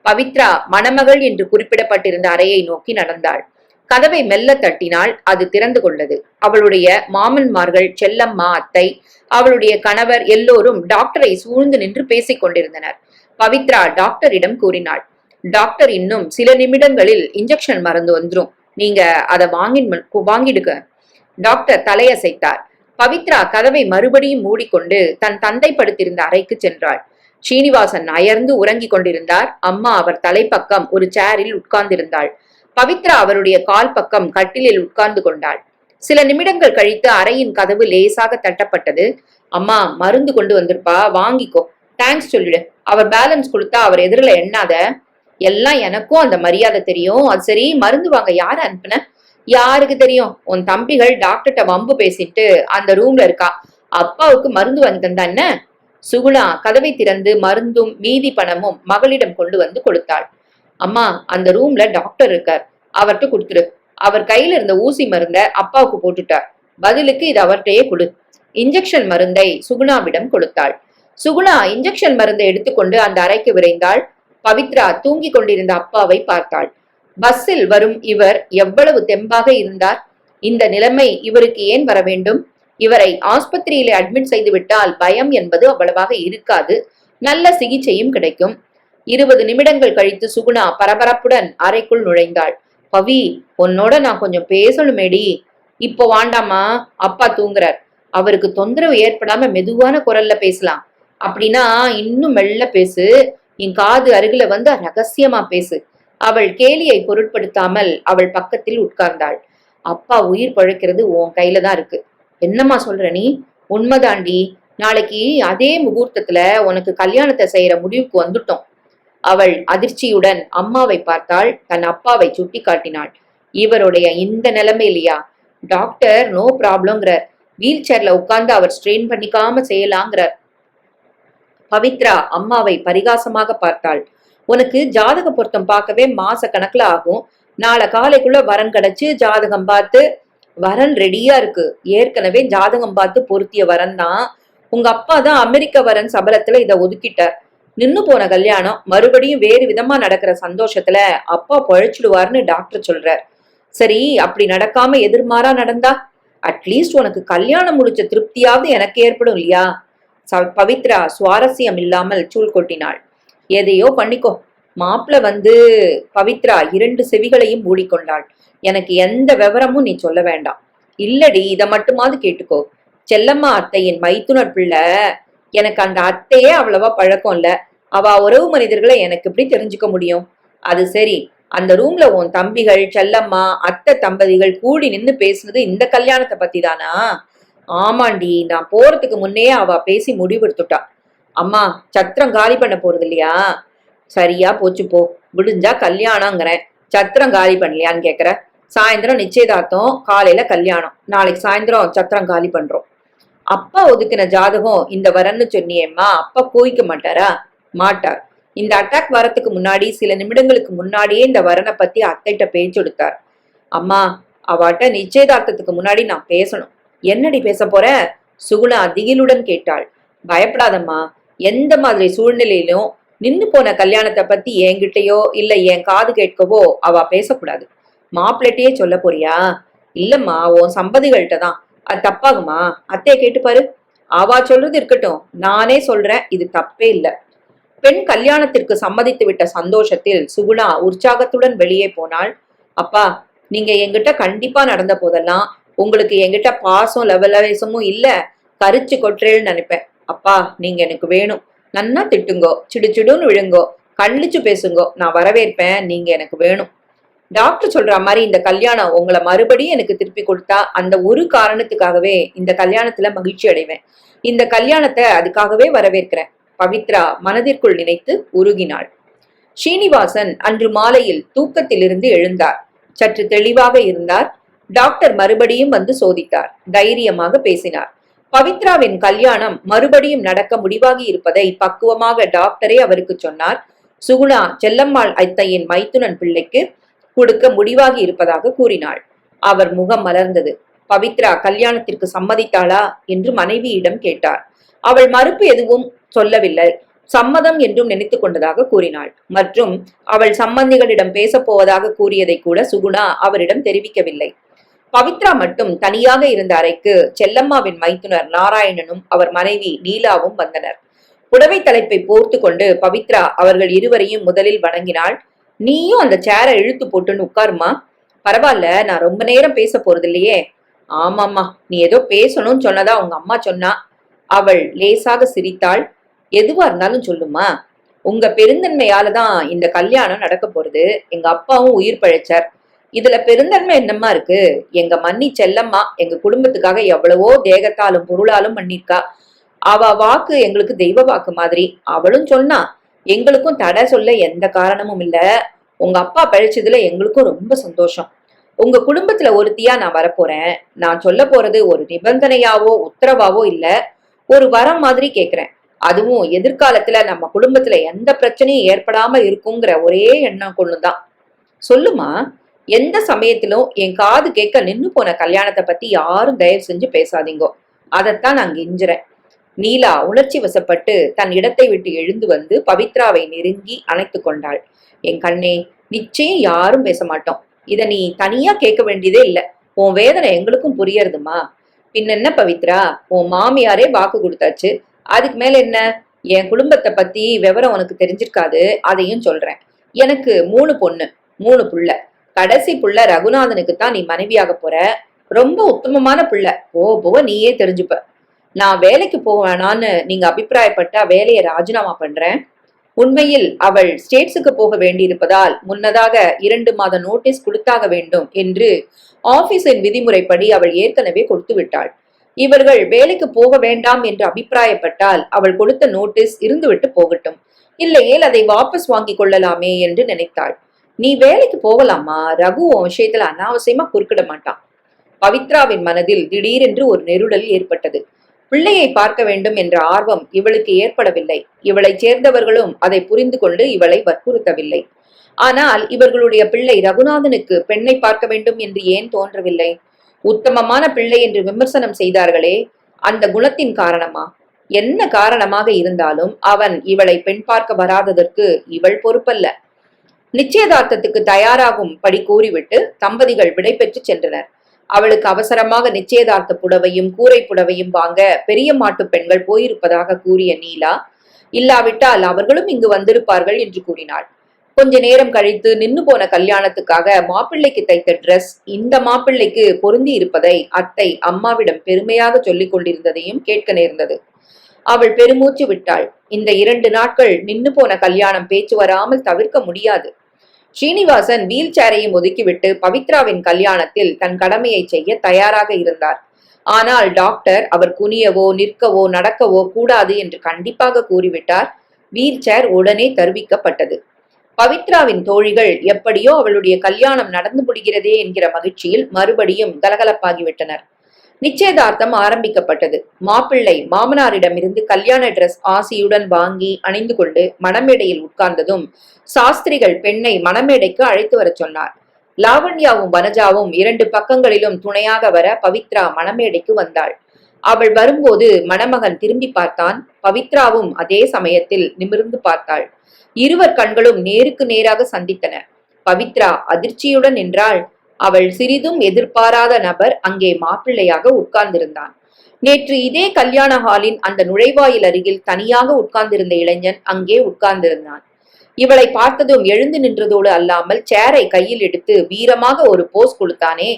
பவித்ரா மணமகள் என்று குறிப்பிடப்பட்டிருந்த அறையை நோக்கி நடந்தாள். கதவை மெல்ல தட்டினாள். அது திறந்து கொண்டது. அவளுடைய மாமன்மார்கள், செல்லம்மா, அத்தை, அவளுடைய கணவர் எல்லோரும் டாக்டரை சூழ்ந்து நின்று பேசிக் கொண்டிருந்தனர். பவித்ரா டாக்டரிடம் கூறினாள், டாக்டர், இன்னும் சில நிமிடங்களில் இன்ஜெக்ஷன் மருந்து வந்துரும். நீங்க அதை வாங்கிடுங்க. டாக்டர் தலையசைத்தார். பவித்ரா கதவை மறுபடியும் மூடிக்கொண்டு தன் தந்தை படுத்திருந்த அறைக்கு சென்றாள். ஸ்ரீனிவாசன் அயர்ந்து உறங்கிக் கொண்டிருந்தார். அம்மா அவர் தலைப்பக்கம் ஒரு சேரில் உட்கார்ந்திருந்தாள். பவித்ரா அவருடைய கால் பக்கம் கட்டிலில் உட்கார்ந்து கொண்டாள். சில நிமிடங்கள் கழித்து அறையின் கதவு லேசாக தட்டப்பட்டது. அம்மா, மருந்து கொண்டு வந்திருப்பா, வாங்கிக்கோ, தேங்க்ஸ் சொல்லிடு. அவர் பேலன்ஸ் கொடுத்தா அவர் எதிரில எண்ணாத. எல்லாம் எனக்கும் அந்த மரியாதை தெரியும். அது சரி, மருந்து வாங்க யார அனுப்புன? யாருக்கு தெரியும்? உன் தம்பிகள் டாக்டர்கிட்ட வம்பு பேசிட்டு அந்த ரூம்ல இருக்கா. அப்பாவுக்கு மருந்து வாங்கி தந்தா என்ன? சுகுணா கதவை திறந்து மருந்தும் மீதி பணமும் மகளிடம் கொண்டு வந்து கொடுத்தாள். அம்மா, அந்த ரூம்ல டாக்டர் இருக்கார், அவர்கிட்ட கொடுத்துரு. அவர் கையில இருந்த ஊசி மருந்த அப்பாவுக்கு போட்டுட்டார். பதிலுக்கு இது அவர்கிட்டயே கொடு. இன்ஜெக்ஷன் மருந்தை சுகுணாவிடம் கொடுத்தாள். சுகுணா இன்ஜெக்ஷன் மருந்தை எடுத்துக்கொண்டு அந்த அறைக்கு விரைந்தாள். பவித்ரா தூங்கி கொண்டிருந்த அப்பாவை பார்த்தாள். பஸ்ஸில் வரும் இவர் எவ்வளவு தெம்பாக இருந்தார். இந்த நிலைமை இவருக்கு ஏன் வர வேண்டும்? இவரை ஆஸ்பத்திரியிலே அட்மிட் செய்து விட்டால் பயம் என்பது அவ்வளவாக இருக்காது, நல்ல சிகிச்சையும் கிடைக்கும். 20 நிமிடங்கள் கழித்து சுகுணா பரபரப்புடன் அறைக்குள் நுழைந்தாள். பவி, உன்னோட நான் கொஞ்சம் பேசணுமேடி. இப்போ வாண்டாமா, அப்பா தூங்குறார். அவருக்கு தொந்தரவு ஏற்படாம மெதுவான குரல்ல பேசலாம். அப்படின்னா இன்னும் மெல்ல பேசு, என் காது அருகில வந்து ரகசியமா பேசு. அவள் கேலியை பொருட்படுத்தாமல் அவள் பக்கத்தில் உட்கார்ந்தாள். அப்பா உயிர் பழைக்கிறது உன் கையில தான் இருக்கு. என்னம்மா சொல்ற நீ? உண்மைதாண்டி. நாளைக்கு அதே முகூர்த்தத்துல உனக்கு கல்யாணத்தை செய்யற முடிவுக்கு வந்துட்டோம். அவள் அதிர்ச்சியுடன் அம்மாவை பார்த்தாள். தன் அப்பாவை சுட்டி காட்டினாள். இவருடைய இந்த நிலைமையிலையா? டாக்டர் நோ ப்ராப்ளம்ங்கிறார். வீல் சேர்ல உட்கார்ந்து அவர் ஸ்ட்ரெயின் பண்ணிக்காம செய்யலாங்கிறார். பவித்ரா அம்மாவை பரிகாசமாக பார்த்தாள். உனக்கு ஜாதக பொருத்தம் பார்க்கவே மாச கணக்குல ஆகும். நாளை காலைக்குள்ள வரன் கிடைச்சு ஜாதகம் பார்த்து, வரன் ரெடியா இருக்கு. ஏற்கனவே ஜாதகம் பார்த்து பொருத்திய வரன் தான். உங்க அப்பா தான் அமெரிக்க வரன் சபலத்துல இதை ஒதுக்கிட்டார். நின்னு போன கல்யாணம் மறுபடியும் வேறு விதமா நடக்கிற சந்தோஷத்துல அப்பா பழிச்சிடுவார்னு டாக்டர் சொல்றார். சரி, அப்படி நடக்காம எதிர்மாறா நடந்தா அட்லீஸ்ட் உனக்கு கல்யாணம் முடிச்ச திருப்தியாவது எனக்கு ஏற்படும் இல்லையா? பவித்ரா சுவாரஸ்யம் இல்லாமல் சூழ் கொட்டினாள். எதையோ பண்ணிக்கோ. மாப்பிள்ள வந்து பவித்ரா 2 செவிகளையும் மூடிக்கொண்டாள். எனக்கு எந்த விவரமும் நீ சொல்ல வேண்டாம். இல்லடி, இதை மட்டுமாவது கேட்டுக்கோ. செல்லம்மா அத்தையின் மைத்துனர் பிள்ளை. எனக்கு அந்த அத்தையே அவ்வளவா பழக்கம் இல்ல. அவ உறவு மனிதர்களை எனக்கு எப்படி தெரிஞ்சுக்க முடியும்? அது சரி, அந்த ரூம்ல உன் தம்பிகள், செல்லம்மா, அத்தை தம்பதிகள் கூடி நின்னு பேசுனது இந்த கல்யாணத்தை பத்தி தானா? ஆமாண்டி, நான் போறதுக்கு முன்னே அவ பேசி முடிவெடுத்துட்டா. அம்மா, சத்திரம் காலி பண்ண போறது இல்லையா? சரியா போச்சு போ. விடிஞ்சா கல்யாணங்கிறேன், சத்திரம் காலி பண்ணலையான்னு கேக்குற. சாயந்தரம் நிச்சயதார்த்தம், காலையில கல்யாணம். நாளைக்கு சாயந்தரம் சத்திரம் காலி பண்றோம். அப்பா ஒதுக்கின ஜாதகம் இந்த வரன்னு சொன்னியேம்மா, அப்பா கோயிக்க மாட்டாரா? மாட்டார். இந்த அட்டாக் வரத்துக்கு முன்னாடி சில நிமிடங்களுக்கு முன்னாடியே இந்த வரனை பத்தி அத்தைட்ட பேச்செடுத்தார். அம்மா, அவாட்ட நிச்சயதார்த்தத்துக்கு முன்னாடி நான் பேசணும். என்னடி பேச போற? சுகுணா திகிலுடன் கேட்டாள். பயப்படாதம்மா. எந்த மாதிரி சூழ்நிலையிலும் நின்னு போன கல்யாணத்தை பத்தி என்கிட்டயோ இல்ல என் காது கேட்கவோ அவ பேசக்கூடாது. மாப்பிள்ளைட்டையே சொல்ல போறியா? இல்லம்மா, உன் சம்பதிகள்கிட்ட தான். அது தப்பாகுமா? அத்தைய கேட்டுப்பாரு. அவா சொல்றது இருக்கட்டும், நானே சொல்றேன், இது தப்பே இல்ல. பெண் கல்யாணத்திற்கு சம்மதித்து விட்ட சந்தோஷத்தில் சுகுணா உற்சாகத்துடன் வெளியே போனாள். அப்பா, நீங்க என்கிட்ட கண்டிப்பா நடந்த போதெல்லாம் உங்களுக்கு என்கிட்ட பாசம் லவலேசமும் இல்ல, கரிச்சு கொற்றேன்னு நினைப்பேன். அப்பா, நீங்க எனக்கு வேணும். நன்னா திட்டுங்கோ, சிடுச்சிடுன்னு விழுங்கோ, கண்டிச்சு பேசுங்கோ, நான் வரவேற்பேன். நீங்க எனக்கு வேணும். டாக்டர் சொல்ற மாதிரி இந்த கல்யாணம் உங்களை மறுபடியும் எனக்கு திருப்பி கொடுத்தா அந்த ஒரு காரணத்துக்காகவே இந்த கல்யாணத்துல மகிழ்ச்சி அடைவேன். இந்த கல்யாணத்தை அதுக்காகவே வரவேற்கிறேன். பவித்ரா மனதிற்குள் நினைத்து உருகினாள். ஸ்ரீனிவாசன் அன்று மாலையில் தூக்கத்திலிருந்து எழுந்தார். சற்று தெளிவாக இருந்தார். டாக்டர் மறுபடியும் வந்து சோதித்தார். தைரியமாக பேசினார். பவித்ராவின் கல்யாணம் மறுபடியும் நடக்க முடிவாகி இருப்பதை பக்குவமாக டாக்டரே அவருக்கு சொன்னார். சுகுணா செல்லம்மாள் அத்தையின் மைத்துனன் பிள்ளைக்கு கொடுக்க முடிவாகி இருப்பதாக கூறினாள். அவர் முகம் மலர்ந்தது. பவித்ரா கல்யாணத்திற்கு சம்மதித்தாளா என்று மனைவியிடம் கேட்டார். அவள் மறுப்பு எதுவும் சொல்லவில்லை. சம்மதம் என்றும் நினைத்து கொண்டதாக கூறினாள். மற்றும் அவள் சம்பந்திகளிடம் பேசப் போவதாக கூறியதை கூட சுகுணா அவரிடம் தெரிவிக்கவில்லை. பவித்ரா மட்டும் தனியாக இருந்த அறைக்கு செல்லம்மாவின் மைத்துனர் நாராயணனும் அவர் மனைவி நீலாவும் வந்தனர். புடவை தலைப்பை போர்த்து கொண்டு பவித்ரா அவர்கள் இருவரையும் முதலில் வணங்கினாள். நீயும் அந்த சேரை இழுத்து போட்டுன்னு உட்காருமா. பரவாயில்ல, நான் ரொம்ப நேரம் பேச போறது இல்லையே. ஆமாம்மா, நீ ஏதோ பேசணும்னு சொன்னதா உங்க அம்மா சொன்னா. அவள் லேசாக சிரித்தாள். எதுவா இருந்தாலும் சொல்லுமா. உங்க பெருந்தன்மையாலதான் இந்த கல்யாணம் நடக்க போறது. எங்க அப்பாவும் உயிர் பழைச்சார். இதுல பெருந்தன்மை என்னம்மா இருக்கு? எங்க மன்னி செல்லம்மா எங்க குடும்பத்துக்காக எவ்வளவோ தேகத்தாலும் பொருளாலும் பண்ணிருக்கா. அவ வாக்கு எங்களுக்கு தெய்வ வாக்கு மாதிரி. அவளும் சொன்னா, எங்களுக்கும் தடை சொல்ல எந்த காரணமும் இல்ல. உங்க அப்பா பழிச்சதுல எங்களுக்கும் ரொம்ப சந்தோஷம். உங்க குடும்பத்துல ஒருத்தியா நான் வரப்போறேன். நான் சொல்ல போறது ஒரு நிபந்தனையாவோ உத்தரவாவோ இல்ல, ஒரு வரம் மாதிரி கேக்குறேன். அதுவும் எதிர்காலத்துல நம்ம குடும்பத்துல எந்த பிரச்சனையும் ஏற்படாம இருக்குங்கிற ஒரே எண்ணம் கொண்டுதான். சொல்லுமா. எந்த சமயத்திலும் என் காது கேட்க நின்னு போன கல்யாணத்தை பத்தி யாரும் தயவு செஞ்சு பேசாதீங்கோ. அதைத்தான் நான் கெஞ்சுறேன். நீலா உணர்ச்சி வசப்பட்டு தன் இடத்தை விட்டு எழுந்து வந்து பவித்ராவை நெருங்கி அணைத்து கொண்டாள். என் கண்ணே, நிச்சயம் யாரும் பேச மாட்டோம். இத நீ தனியா கேட்க வேண்டியதே இல்ல. உன் வேதனை எங்களுக்கும் புரியறதுமா. பின்னென்ன பவித்ரா, உன் மாமியாரே வாக்கு கொடுத்தாச்சு. அதுக்கு மேல என்ன? என் குடும்பத்தை பத்தி விவரம் உனக்கு தெரிஞ்சிருக்காது. அதையும் சொல்றேன். எனக்கு 3 பொண்ணு, 3 புள்ள. கடைசி புள்ள ரகுநாதனுக்கு தான் நீ மனைவியாக போற. ரொம்ப உத்தமமான புள்ள. போக நீயே தெரிஞ்சுப்ப. நான் வேலைக்கு போவேனான்னு நீங்க அபிப்பிராயப்பட்டா வேலையை ராஜினாமா பண்றேன். உண்மையில் அவள் ஸ்டேட்ஸுக்கு போக வேண்டியிருப்பதால் முன்னதாக 2 மாத நோட்டீஸ் கொடுத்தாக வேண்டும் என்று ஆபீஸின் விதிமுறைப்படி அவள் ஏற்கனவே கொடுத்து விட்டாள். இவர்கள் வேலைக்கு போக வேண்டாம் என்று அபிப்பிராயப்பட்டால் அவள் கொடுத்த நோட்டீஸ் இருந்துவிட்டு போகட்டும், இல்லையேல் அதை வாபஸ் வாங்கி கொள்ளலாமே என்று நினைத்தாள். நீ வேலைக்கு போகலாமா? ரகு உன் விஷயத்துல அனாவசியமா குறுக்கிட மாட்டான். பவித்ராவின் மனதில் திடீரென்று ஒரு நெருடல் ஏற்பட்டது. பிள்ளையை பார்க்க வேண்டும் என்ற ஆர்வம் இவளுக்கு ஏற்படவில்லை. இவளை சேர்ந்தவர்களும் அதை புரிந்து கொண்டு இவளை வற்புறுத்தவில்லை. ஆனால் இவர்களுடைய பிள்ளை ரகுநாதனுக்கு பெண்ணை பார்க்க வேண்டும் என்று ஏன் தோன்றவில்லை? உத்தமமான பிள்ளை என்று விமர்சனம் செய்தார்களே, அந்த குணத்தின் காரணமா? என்ன காரணமாக இருந்தாலும் அவன் இவளை பெண் பார்க்க வராததற்கு இவள் பொறுப்பல்ல. நிச்சயதார்த்தத்துக்கு தயாராகும் படி கூறிவிட்டு தம்பதிகள் விடை பெற்று சென்றனர். அவளுக்கு அவசரமாக நிச்சயதார்த்த புடவையும் கூரை புடவையும் வாங்க பெரிய மாட்டு பெண்கள் போயிருப்பதாக கூறிய நீலா, இல்லாவிட்டால் அவர்களும் இங்கு வந்திருப்பார்கள் என்று கூறினாள். கொஞ்ச நேரம் கழித்து நின்னு போன கல்யாணத்துக்காக மாப்பிள்ளைக்கு தைத்த டிரெஸ் இந்த மாப்பிள்ளைக்கு பொருந்தி இருப்பதை அத்தை அம்மாவிடம் பெருமையாக சொல்லிக் கொண்டிருந்ததையும் கேட்க நேர்ந்தது. அவள் பெருமூச்சு விட்டாள். இந்த 2 நாட்கள் நின்னு போன கல்யாணம் பேச்சு வராமல் தவிர்க்க முடியாது. ஸ்ரீனிவாசன் வீல் சேரையும் ஒதுக்கிவிட்டு பவித்ராவின் கல்யாணத்தில் தன் கடமையை செய்ய தயாராக இருந்தார். ஆனால் டாக்டர் அவர் குனியவோ நிற்கவோ நடக்கவோ கூடாது என்று கண்டிப்பாக கூறிவிட்டார். வீல் சேர் உடனே தருவிக்கப்பட்டது. பவித்ராவின் தோழிகள் எப்படியோ அவளுடைய கல்யாணம் நடந்து முடிகிறதே என்கிற மகிழ்ச்சியில் மறுபடியும் கலகலப்பாகிவிட்டனர். நிச்சயதார்த்தம் ஆரம்பிக்கப்பட்டது. மாப்பிள்ளை மாமனாரிடமிருந்து கல்யாண டிரெஸ் ஆசியுடன் வாங்கி அணிந்து கொண்டு மணமேடையில் உட்கார்ந்ததும் சாஸ்திரிகள் பெண்ணை மணமேடைக்கு அழைத்து வர சொன்னார். லாவண்யாவும் வனஜாவும் 2 பக்கங்களிலும் துணையாக வர பவித்ரா மணமேடைக்கு வந்தாள். அவள் வரும்போது மணமகன் திரும்பி பார்த்தான். பவித்ராவும் அதே சமயத்தில் நிமிர்ந்து பார்த்தாள். இருவர் கண்களும் நேருக்கு நேராக சந்தித்தன. பவித்ரா அதிர்ச்சியுடன் நின்றாள். அவள் சிறிதும் எதிர்பாராத நபர் அங்கே மாப்பிள்ளையாக உட்கார்ந்திருந்தான். நேற்று இதே கல்யாண ஹாலின் அந்த நுழைவாயில் அருகில் தனியாக உட்கார்ந்திருந்த இளைஞன் அங்கே உட்கார்ந்திருந்தான். இவளை பார்த்ததும் எழுந்து நின்றதோடு அல்லாமல் சேரை கையில் எடுத்து வீரமாக ஒரு போஸ் கொடுத்தானே,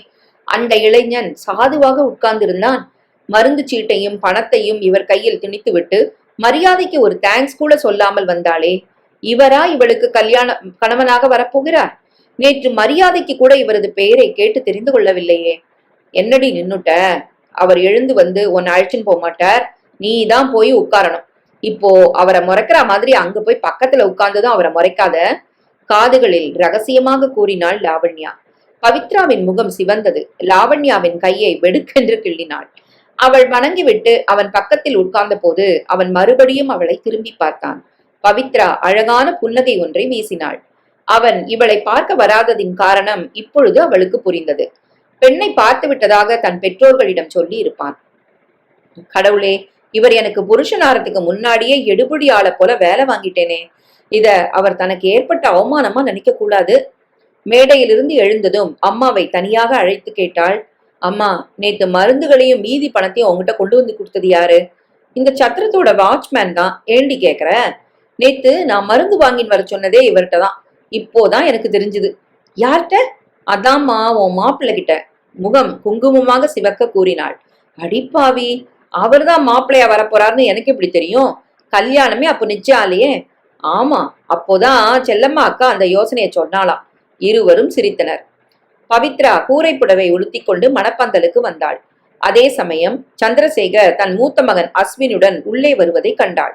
அந்த இளைஞன் சாதுவாக உட்கார்ந்திருந்தான். மருந்து சீட்டையும் பணத்தையும் இவர் கையில் திணித்துவிட்டு மரியாதைக்கு ஒரு தேங்க்ஸ் கூட சொல்லாமல் வந்தாளே, இவரா இவளுக்கு கணவனாக வரப்போகிறார்? நேற்று மரியாதைக்கு கூட இவரது பெயரை கேட்டு தெரிந்து கொள்ளவில்லையே. என்னடி நின்னுட்ட? அவர் எழுந்து வந்து உன்னை அழைச்சுன்னு போக மாட்டார், நீ தான் போய் உட்காரணும். இப்போ அவரை முறைக்கிற மாதிரி அங்க போய் பக்கத்துல உட்கார்ந்துதான் அவரை முறைக்காத. காதுகளில் ரகசியமாக கூறினாள் லாவண்யா. பவித்ராவின் முகம் சிவந்தது. லாவண்யாவின் கையை வெடுக்கென்று கிள்ளினாள். அவள் வணங்கிவிட்டு அவன் பக்கத்தில் உட்கார்ந்த போது அவன் மறுபடியும் அவளை திரும்பி பார்த்தான். பவித்ரா அழகான புன்னகை ஒன்றை வீசினாள். அவன் இவளை பார்க்க வராததின் காரணம் இப்பொழுது அவளுக்கு புரிந்தது. பெண்ணை பார்த்து விட்டதாக தன் பெற்றோர்களிடம் சொல்லி இருப்பான். கடவுளே, இவர் எனக்கு புருஷனாரத்துக்கு முன்னாடியே எடுபடி ஆளை போல வேலை வாங்கிட்டேனே. இத அவர் தனக்கு ஏற்பட்ட அவமானமா நினைக்க கூடாது. மேடையிலிருந்து எழுந்ததும் அம்மாவை தனியாக அழைத்து கேட்டாள். அம்மா, நேத்து மருந்துகளையும் மீதி பணத்தையும் உங்ககிட்ட கொண்டு வந்து கொடுத்தது யாரு? இந்த சத்திரத்தோட வாட்ச்மேன் தான். ஏண்டி கேக்குற? நேத்து நான் மருந்து வாங்கின்னு வர சொன்னதே இவர்கிட்ட தான். இப்போதான் எனக்கு தெரிஞ்சுது. யார்கிட்ட? அதாம்மா, உன் மாப்பிள்ளை கிட்ட. முகம் குங்குமமாக சிவக்க கூறினாள். அடிப்பாவி, அவர்தான் மாப்பிள்ளையா வரப்போறாருன்னு எனக்கு எப்படி தெரியும்? கல்யாணமே அப்ப நிச்சயம் ஆலையே. ஆமா, அப்போதான் செல்லம்மா அக்கா அந்த யோசனையை சொன்னாலாம். இருவரும் சிரித்தனர். பவித்ரா கூரை புடவை உடுத்தி கொண்டு மணப்பந்தலுக்கு வந்தாள். அதே சமயம் சந்திரசேகர் தன் மூத்த மகன் அஸ்வினுடன் உள்ளே வருவதை கண்டாள்.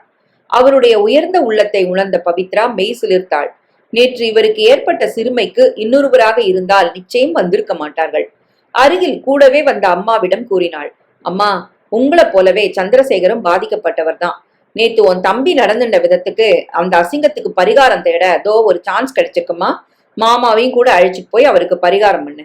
அவருடைய உயர்ந்த உள்ளத்தை உணர்ந்த பவித்ரா மெய் சிலிர்த்தாள். நேற்று இவருக்கு ஏற்பட்ட சிறுமைக்கு இன்னொருவராக இருந்தால் நிச்சயம் வந்திருக்க மாட்டார்கள். அருகில் கூடவே வந்த அம்மாவிடம் கூறினாள். அம்மா, உங்களை போலவே சந்திரசேகரும் பாதிக்கப்பட்டவர் தான். நேத்து உன் தம்பி நடந்துட்ட விதத்துக்கு அந்த அசிங்கத்துக்கு பரிகாரம் தேட தோ ஒரு சான்ஸ் கிடைச்சிருக்குமா? மாமாவையும் கூட அழைச்சிட்டு போய் அவருக்கு பரிகாரம் பண்ணு.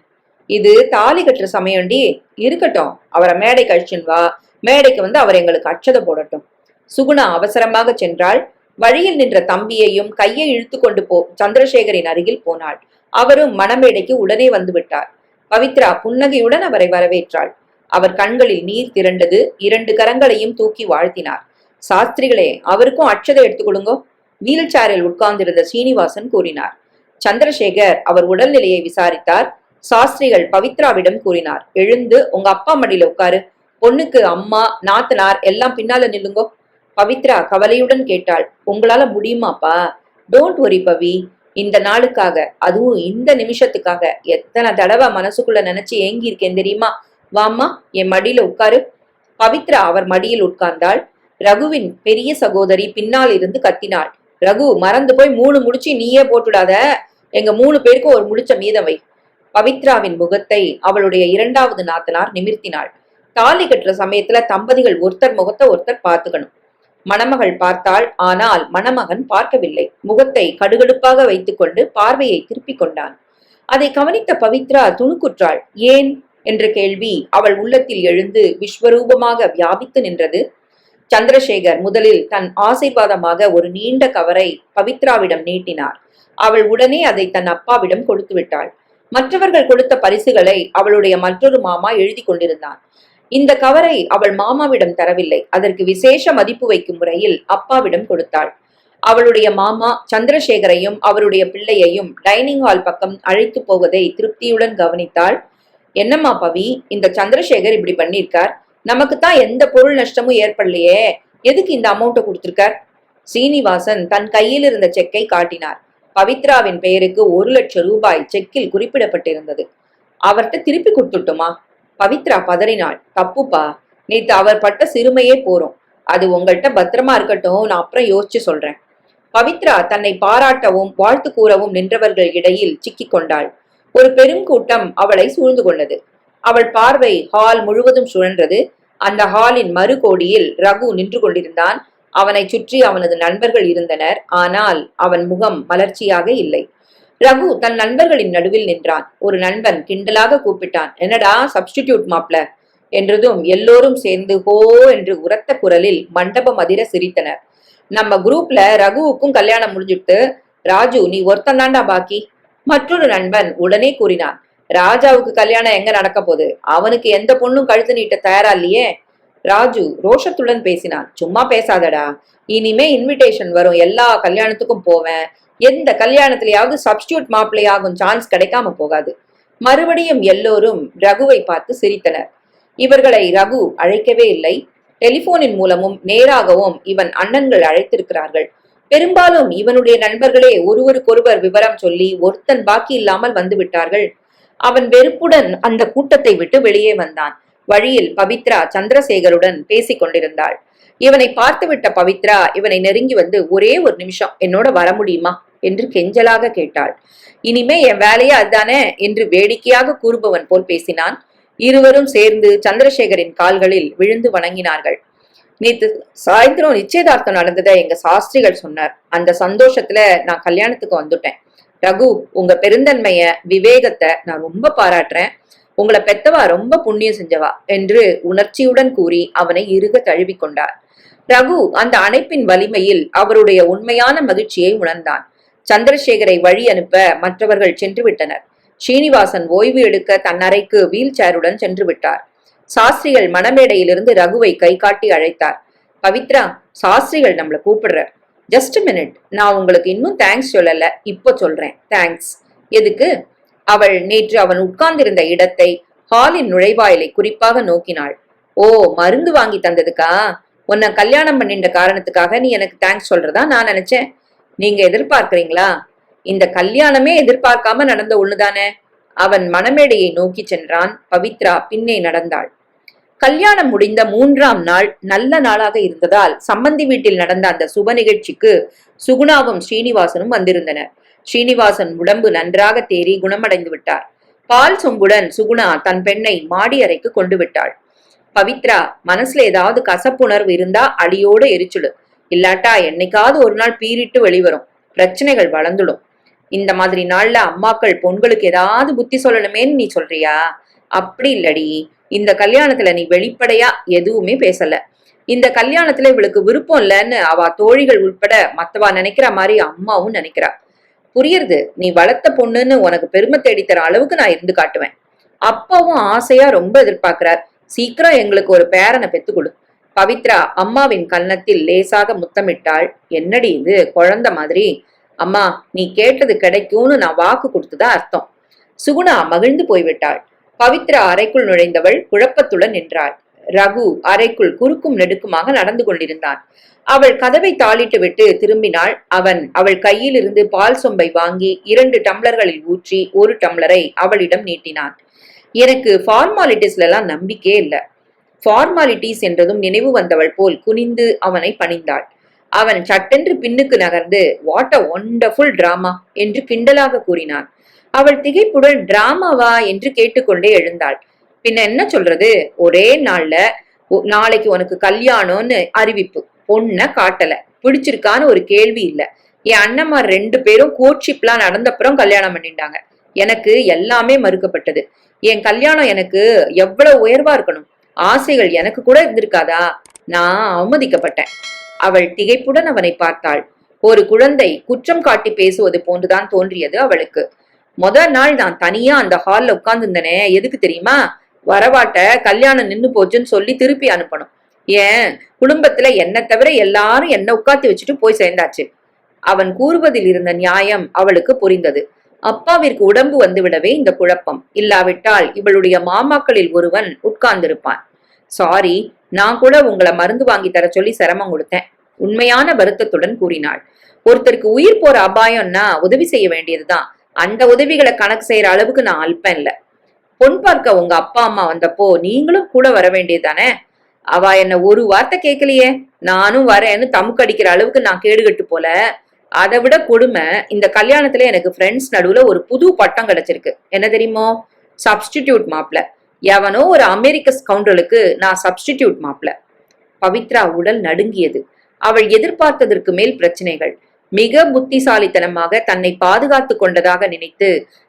இது தாலி கட்டுற சமயம்டி. இருக்கட்டும், அவரை மேடை கழிச்சுன்னு வா. மேடைக்கு வந்து அவர் எங்களுக்கு அட்சதை போடட்டும். சுகுணா அவசரமாக சென்றாள். வழியில் நின்ற தம்பியையும் கையை இழுத்து கொண்டு சந்திரசேகரின் அருகில் போனாள். அவரும் மணமேடைக்கு உடனே வந்து விட்டார். பவித்ரா புன்னகையுடன் அவரை வரவேற்றாள். அவர் கண்களில் நீர் திரண்டது. 2 கரங்களையும் தூக்கி வாழ்த்தினார். சாஸ்திரிகளே, அவருக்கும் அட்சதை எடுத்துக் கொடுங்கோ. வீல் சேரில் உட்கார்ந்திருந்த சீனிவாசன் கூறினார். சந்திரசேகர் அவர் உடல்நிலையை விசாரித்தார். சாஸ்திரிகள் பவித்ராவிடம் கூறினார். எழுந்து உங்க அப்பா மடியில உட்காரு. பொண்ணுக்கு அம்மா, நாத்தனார் எல்லாம் பின்னால நில்லுங்கோ. பவித்ரா கவலையுடன் கேட்டாள். உங்களால முடியுமாப்பா? டோன்ட் வரி பவி. இந்த நாளுக்காக, அதுவும் இந்த நிமிஷத்துக்காக எத்தனை தடவை மனசுக்குள்ள நினைச்சு ஏங்கி இருக்கேன் தெரியுமா? வாம்மா, என் மடியில உட்காரு. பவித்ரா அவர் மடியில் உட்கார்ந்தாள். ரகுவின் பெரிய சகோதரி பின்னால் இருந்து கத்தினாள். ரகு, மறந்து போய் 3 முடிச்சு நீயே போட்டுடாத. எங்க 3 பேருக்கும் ஒரு முடிச்ச மீதம் வை. பவித்ராவின் முகத்தை அவளுடைய 2வது நாத்தனார் நிமிர்த்தினாள். தாலி கட்டுற சமயத்துல தம்பதிகள் ஒருத்தர் முகத்தை ஒருத்தர் பார்த்துக்கணும். மணமகள் பார்த்தாள். ஆனால் மணமகன் பார்க்கவில்லை. முகத்தை கடுகடுப்பாக வைத்துக் கொண்டு பார்வையை திருப்பிக் கொண்டான். அதை கவனித்த பவித்ரா துணுக்குற்றாள். ஏன் என்ற கேள்வி அவள் உள்ளத்தில் எழுந்து விஸ்வரூபமாக வியாபித்து நின்றது. சந்திரசேகர் முதலில் தன் ஆசீர்வாதமாக ஒரு நீண்ட கவரை பவித்ராவிடம் நீட்டினார். அவள் உடனே அதை தன் அப்பாவிடம் கொடுத்து விட்டாள். மற்றவர்கள் கொடுத்த பரிசுகளை அவளுடைய மற்றொரு மாமா எழுதி கொண்டிருந்தான். இந்த கவரை அவள் மாமாவிடம் தரவில்லை. அதற்கு விசேஷ மதிப்பு வைக்கும் முறையில் அப்பாவிடம் கொடுத்தாள். அவளுடைய மாமா சந்திரசேகரையும் அவருடைய பிள்ளையையும் டைனிங் ஹால் பக்கம் அழைத்து போவதை திருப்தியுடன் கவனித்தாள். என்னம்மா பவி, இந்த சந்திரசேகர் இப்படி பண்ணிருக்கார்? நமக்குத்தான் எந்த பொருள் நஷ்டமும் ஏற்படலையே, எதுக்கு இந்த அமௌண்ட்டை கொடுத்திருக்கார்? சீனிவாசன் தன் கையில் இருந்த செக்கை காட்டினார். பவித்ராவின் பெயருக்கு 1 லட்சம் ரூபாய் செக்கில் குறிப்பிடப்பட்டிருந்தது. அவர்கிட்ட திருப்பி கொடுத்துட்டுமா? பவித்ரா பதறினாள். தப்புப்பா, நேத்து அவர் பட்ட சிறுமையே போறோம். அது உங்கள்கிட்ட பத்திரமா இருக்கட்டும், நான் அப்புறம் யோசிச்சு சொல்றேன். பவித்ரா தன்னை பாராட்டவும் வாழ்த்து கூறவும் நின்றவர்கள் இடையில் சிக்கிக் கொண்டாள். ஒரு பெரும் கூட்டம் அவளை சூழ்ந்து கொண்டது. அவள் பார்வை ஹால் முழுவதும் சுழன்றது. அந்த ஹாலின் மறுகோடியில் ரகு நின்று கொண்டிருந்தான். அவனை சுற்றி அவனது நண்பர்கள் இருந்தனர். ஆனால் அவன் முகம் மலர்ச்சியாக இல்லை. ரகு தன் நண்பர்களின் நடுவில் நின்றான். ஒரு நண்பன் கிண்டலாக கூப்பிட்டான். என்னடா சப்ஸ்டிடியூட் மாப்ள என்றதும் எல்லோரும் சேர்ந்து ஹோ என்று உரத்த குரலில் மண்டபம் அதிர சிரித்தனர். நம்ம குரூப்ல ரகுவுக்கும் கல்யாணம் முடிஞ்சுட்டு, ராஜு நீ ஒருத்தன் தாண்டா பாக்கி. மற்றொரு நண்பன் உடனே கூறினான். ராஜாவுக்கு கல்யாணம் எங்க நடக்க போகுது? அவனுக்கு எந்த பொண்ணும் கழுத்து நீட்ட தயாரா இல்லையே. ராஜு ரோஷத்துடன் பேசினான். சும்மா பேசாதடா, இனிமே இன்விடேஷன் வரும், எல்லா கல்யாணத்துக்கும் போவேன். எந்த கல்யாணத்திலேயாவது சப்ஸ்டியூட் மாப்பிள்ளையாகும் சான்ஸ் கிடைக்காம போகாது. மறுபடியும் எல்லோரும் ரகுவை பார்த்து சிரித்தனர். இவர்களை ரகு அழைக்கவே இல்லை. டெலிபோனின் மூலமும் நேராகவும் இவன் அண்ணன்கள் அழைத்திருக்கிறார்கள். பெரும்பாலும் இவனுடைய நண்பர்களே ஒருவருக்கொருவர் விவரம் சொல்லி ஒருத்தன் பாக்கி இல்லாமல் வந்து விட்டார்கள். அவன் வெறுப்புடன் அந்த கூட்டத்தை விட்டு வெளியே வந்தான். வழியில் பவித்ரா சந்திரசேகருடன் பேசிக் கொண்டிருந்தாள். இவனை பார்த்துவிட்ட பவித்ரா இவனை நெருங்கி வந்து, ஒரே ஒரு நிமிஷம் என்னோட வர முடியுமா என்று கெஞ்சலாக கேட்டாள். இனிமே என் வேலையே அதுதானே என்று வேடிக்கையாக கூறுபவன் போல் பேசினான். இருவரும் சேர்ந்து சந்திரசேகரின் கால்களில் விழுந்து வணங்கினார்கள். நேத்து சாயந்தரம் நிச்சயதார்த்தம் நடந்ததை எங்க சாஸ்திரிகள் சொன்னார். அந்த சந்தோஷத்துல நான் கல்யாணத்துக்கு வந்துட்டேன். ரகு, உங்க பெருந்தன்மைய, விவேகத்தை நான் ரொம்ப பாராட்டுறேன். உங்களை பெத்தவா ரொம்ப புண்ணியம் செஞ்சவா என்று உணர்ச்சியுடன் கூறி அவனை இறுக தழுவி கொண்டார். ரகு அந்த அணைப்பின் வலிமையில் அவருடைய உண்மையான மகிழ்ச்சியை உணர்ந்தான். சந்திரசேகரை வழி அனுப்ப மற்றவர்கள் சென்று விட்டனர். ஸ்ரீனிவாசன் ஓய்வு எடுக்க தன் அறைக்கு வீல் சேருடன் சென்று விட்டார். சாஸ்திரிகள் மணமேடையிலிருந்து ரகுவை கை காட்டி அழைத்தார். பவித்ரா, சாஸ்திரிகள் நம்மள கூப்பிடுற. ஜஸ்ட் மினிட், நான் உங்களுக்கு இன்னும் தேங்க்ஸ் சொல்லல, இப்போ சொல்றேன். தேங்க்ஸ் எதுக்கு? அவள் நேற்று அவன் உட்கார்ந்திருந்த இடத்தை, ஹாலின் நுழைவாயிலை குறிப்பாக நோக்கினாள். ஓ, மருந்து வாங்கி தந்ததுக்கா? உன்னை கல்யாணம் பண்ணிட்ட காரணத்துக்காக நீ எனக்கு தேங்க்ஸ் சொல்றதா நான் நினைச்சேன். நீங்க எதிர்பார்க்கிறீங்களா? இந்த கல்யாணமே எதிர்பார்க்காம நடந்த ஒண்ணுதானே. அவன் மணமேடையை நோக்கி சென்றான். பவித்ரா பின்னே நடந்தாள். கல்யாணம் முடிந்த 3ஆம் நாள் நல்ல நாளாக இருந்ததால் சம்பந்தி வீட்டில் நடந்த அந்த சுப நிகழ்ச்சிக்கு சுகுணாவும் ஸ்ரீனிவாசனும் வந்திருந்தனர். ஸ்ரீனிவாசன் உடம்பு நன்றாக தேறி குணமடைந்து விட்டார். பால் சொம்புடன் சுகுணா தன் பெண்ணை மாடி அறைக்கு கொண்டு விட்டாள். பவித்ரா, மனசுல ஏதாவது கசப்புணர்வு இருந்தா அடியோடு எரிச்சுடு. இல்லாட்டா என்னைக்காவது ஒரு நாள் பீறிட்டு வெளிவரும். பிரச்சனைகள் வளர்ந்துடும். இந்த மாதிரி நாள்ல அம்மாக்கள் பொண்களுக்கு ஏதாவது புத்தி சொல்லணுமேன்னு நீ சொல்றியா? அப்படி இல்லடி, இந்த கல்யாணத்துல நீ வெளிப்படையா எதுவுமே பேசல. இந்த கல்யாணத்துல இவளுக்கு விருப்பம் இல்லைன்னு அவ தோழிகள் உட்பட மத்தவா நினைக்கிற மாதிரி அம்மாவும் நினைக்கிறா. புரியுறது, நீ வளர்த்த பொண்ணுன்னு உனக்கு பெருமை தேடித்தர அளவுக்கு நான் இருந்து காட்டுவேன். அப்பாவும் ஆசையா ரொம்ப எதிர்பார்க்கிறார். சீக்கிரம் எங்களுக்கு ஒரு பேரனை பெத்துக்கொடு. பவித்ரா அம்மாவின் கன்னத்தில் லேசாக முத்தமிட்டாள். என்னடி இது குழந்தை மாதிரி? அம்மா, நீ கேட்டது கிடைக்கும்னு நான் வாக்கு கொடுத்துதான் அர்த்தம். சுகுணா மகிழ்ந்து போய்விட்டாள். பவித்ரா அறைக்குள் நுழைந்தவள் குழப்பத்துடன் நின்றாள். ரகு அறைக்குள் குறுக்கும் நெடுக்குமாக நடந்து கொண்டிருந்தான். அவள் கதவை தாளிட்டு விட்டு திரும்பினாள். அவன் அவள் கையில் இருந்து பால் சொம்பை வாங்கி 2 டம்ளர்களில் ஊற்றி 1 டம்ளரை அவளிடம் நீட்டினான். எனக்கு ஃபார்மாலிட்டிஸ்ல எல்லாம் நம்பிக்கையே இல்லை. ஃபார்மாலிட்டிஸ் என்றதும் நினைவு வந்தவள் போல் குனிந்து அவனை பணிந்தாள். அவன் சட்டென்று பின்னுக்கு நகர்ந்து வாட் அ ஒண்டர்ஃபுல் டிராமா என்று கிண்டலாக கூறினான். அவள் திகைப்புடன் டிராமாவா என்று கேட்டுக்கொண்டே எழுந்தாள். பின்ன என்ன சொல்றது, ஒரே நாள்ல நாளைக்கு உனக்கு கல்யாணம்னு அறிவிப்பு. பொண்ண காட்டல, பிடிச்சிருக்கான்னு ஒரு கேள்வி இல்ல. என் அண்ணன்மார் 2 பேரும் கோட்ஷிப்லாம் நடந்தப்புறம் கல்யாணம் பண்ணிட்டாங்க. எனக்கு எல்லாமே மறுக்கப்பட்டது. என் கல்யாணம் எனக்கு எவ்வளவு உயர்வா இருக்கணும். ஆசைகள் எனக்கு கூட இருந்திருக்காதா? நான் அவமதிக்கப்பட்டேன். அவள் திகைப்புடன் அவனை பார்த்தாள். ஒரு குழந்தை குற்றம் காட்டி பேசுவது போன்றுதான் தோன்றியது அவளுக்கு. முதல் நாள் நான் தனியா அந்த ஹால்ல உட்கார்ந்துருந்தனே, எதுக்கு தெரியுமா? வரவாட்ட கல்யாணம் நின்னு போச்சுன்னு சொல்லி திருப்பி அனுப்பணும். ஏன் குடும்பத்துல என்ன தவிர எல்லாரும் என்ன உட்காத்தி வச்சுட்டு போய் சேர்ந்தாச்சு. அவன் கூறுவதில் இருந்த நியாயம் அவளுக்கு புரிந்தது. அப்பாவிற்கு உடம்பு வந்துவிடவே இந்த குழப்பம். இல்லாவிட்டால் இவளுடைய மாமாக்களில் ஒருவன் உட்கார்ந்திருப்பான். சாரி, நான் கூட உங்களை மருந்து வாங்கி தர சொல்லி சிரமம் கொடுத்தேன். உண்மையான வருத்தத்துடன் கூறினாள். ஒருத்தருக்கு உயிர் போற அபாயம்னா உதவி செய்ய வேண்டியதுதான். அந்த உதவிகளை கணக்கு செய்யற அளவுக்கு நான் அல்பம் இல்ல. பொன் பார்க்க உங்க அப்பா அம்மா வந்தப்போ நீங்களும் கூட வர வேண்டியதுதானே? அவ என்ன ஒரு வார்த்தை கேட்கலையே. நானும் வரேன்னு தமுக்கு அடிக்கிற அளவுக்கு நான் கேடுகட்டு போல. அதை விட கொடுமை, இந்த கல்யாணத்துல எனக்கு ஃப்ரெண்ட்ஸ் நடுவுல ஒரு புது பட்டம் கிடைச்சிருக்கு. என்ன தெரியுமோ? சப்ஸ்டிடியூட் மாப்ள. எவனோ ஒரு அமெரிக்க ஸ்கவுண்டலுக்கு நான் சப்ஸ்டிடியூட் மாப்ள. பவித்ரா உடல் நடுங்கியது. அவள் எதிர்பார்த்ததற்கு மேல் பிரச்சனைகள். மிக புத்திசாலித்தனமாக தன்னை பாதுகாத்து கொண்டதாக நினைத்து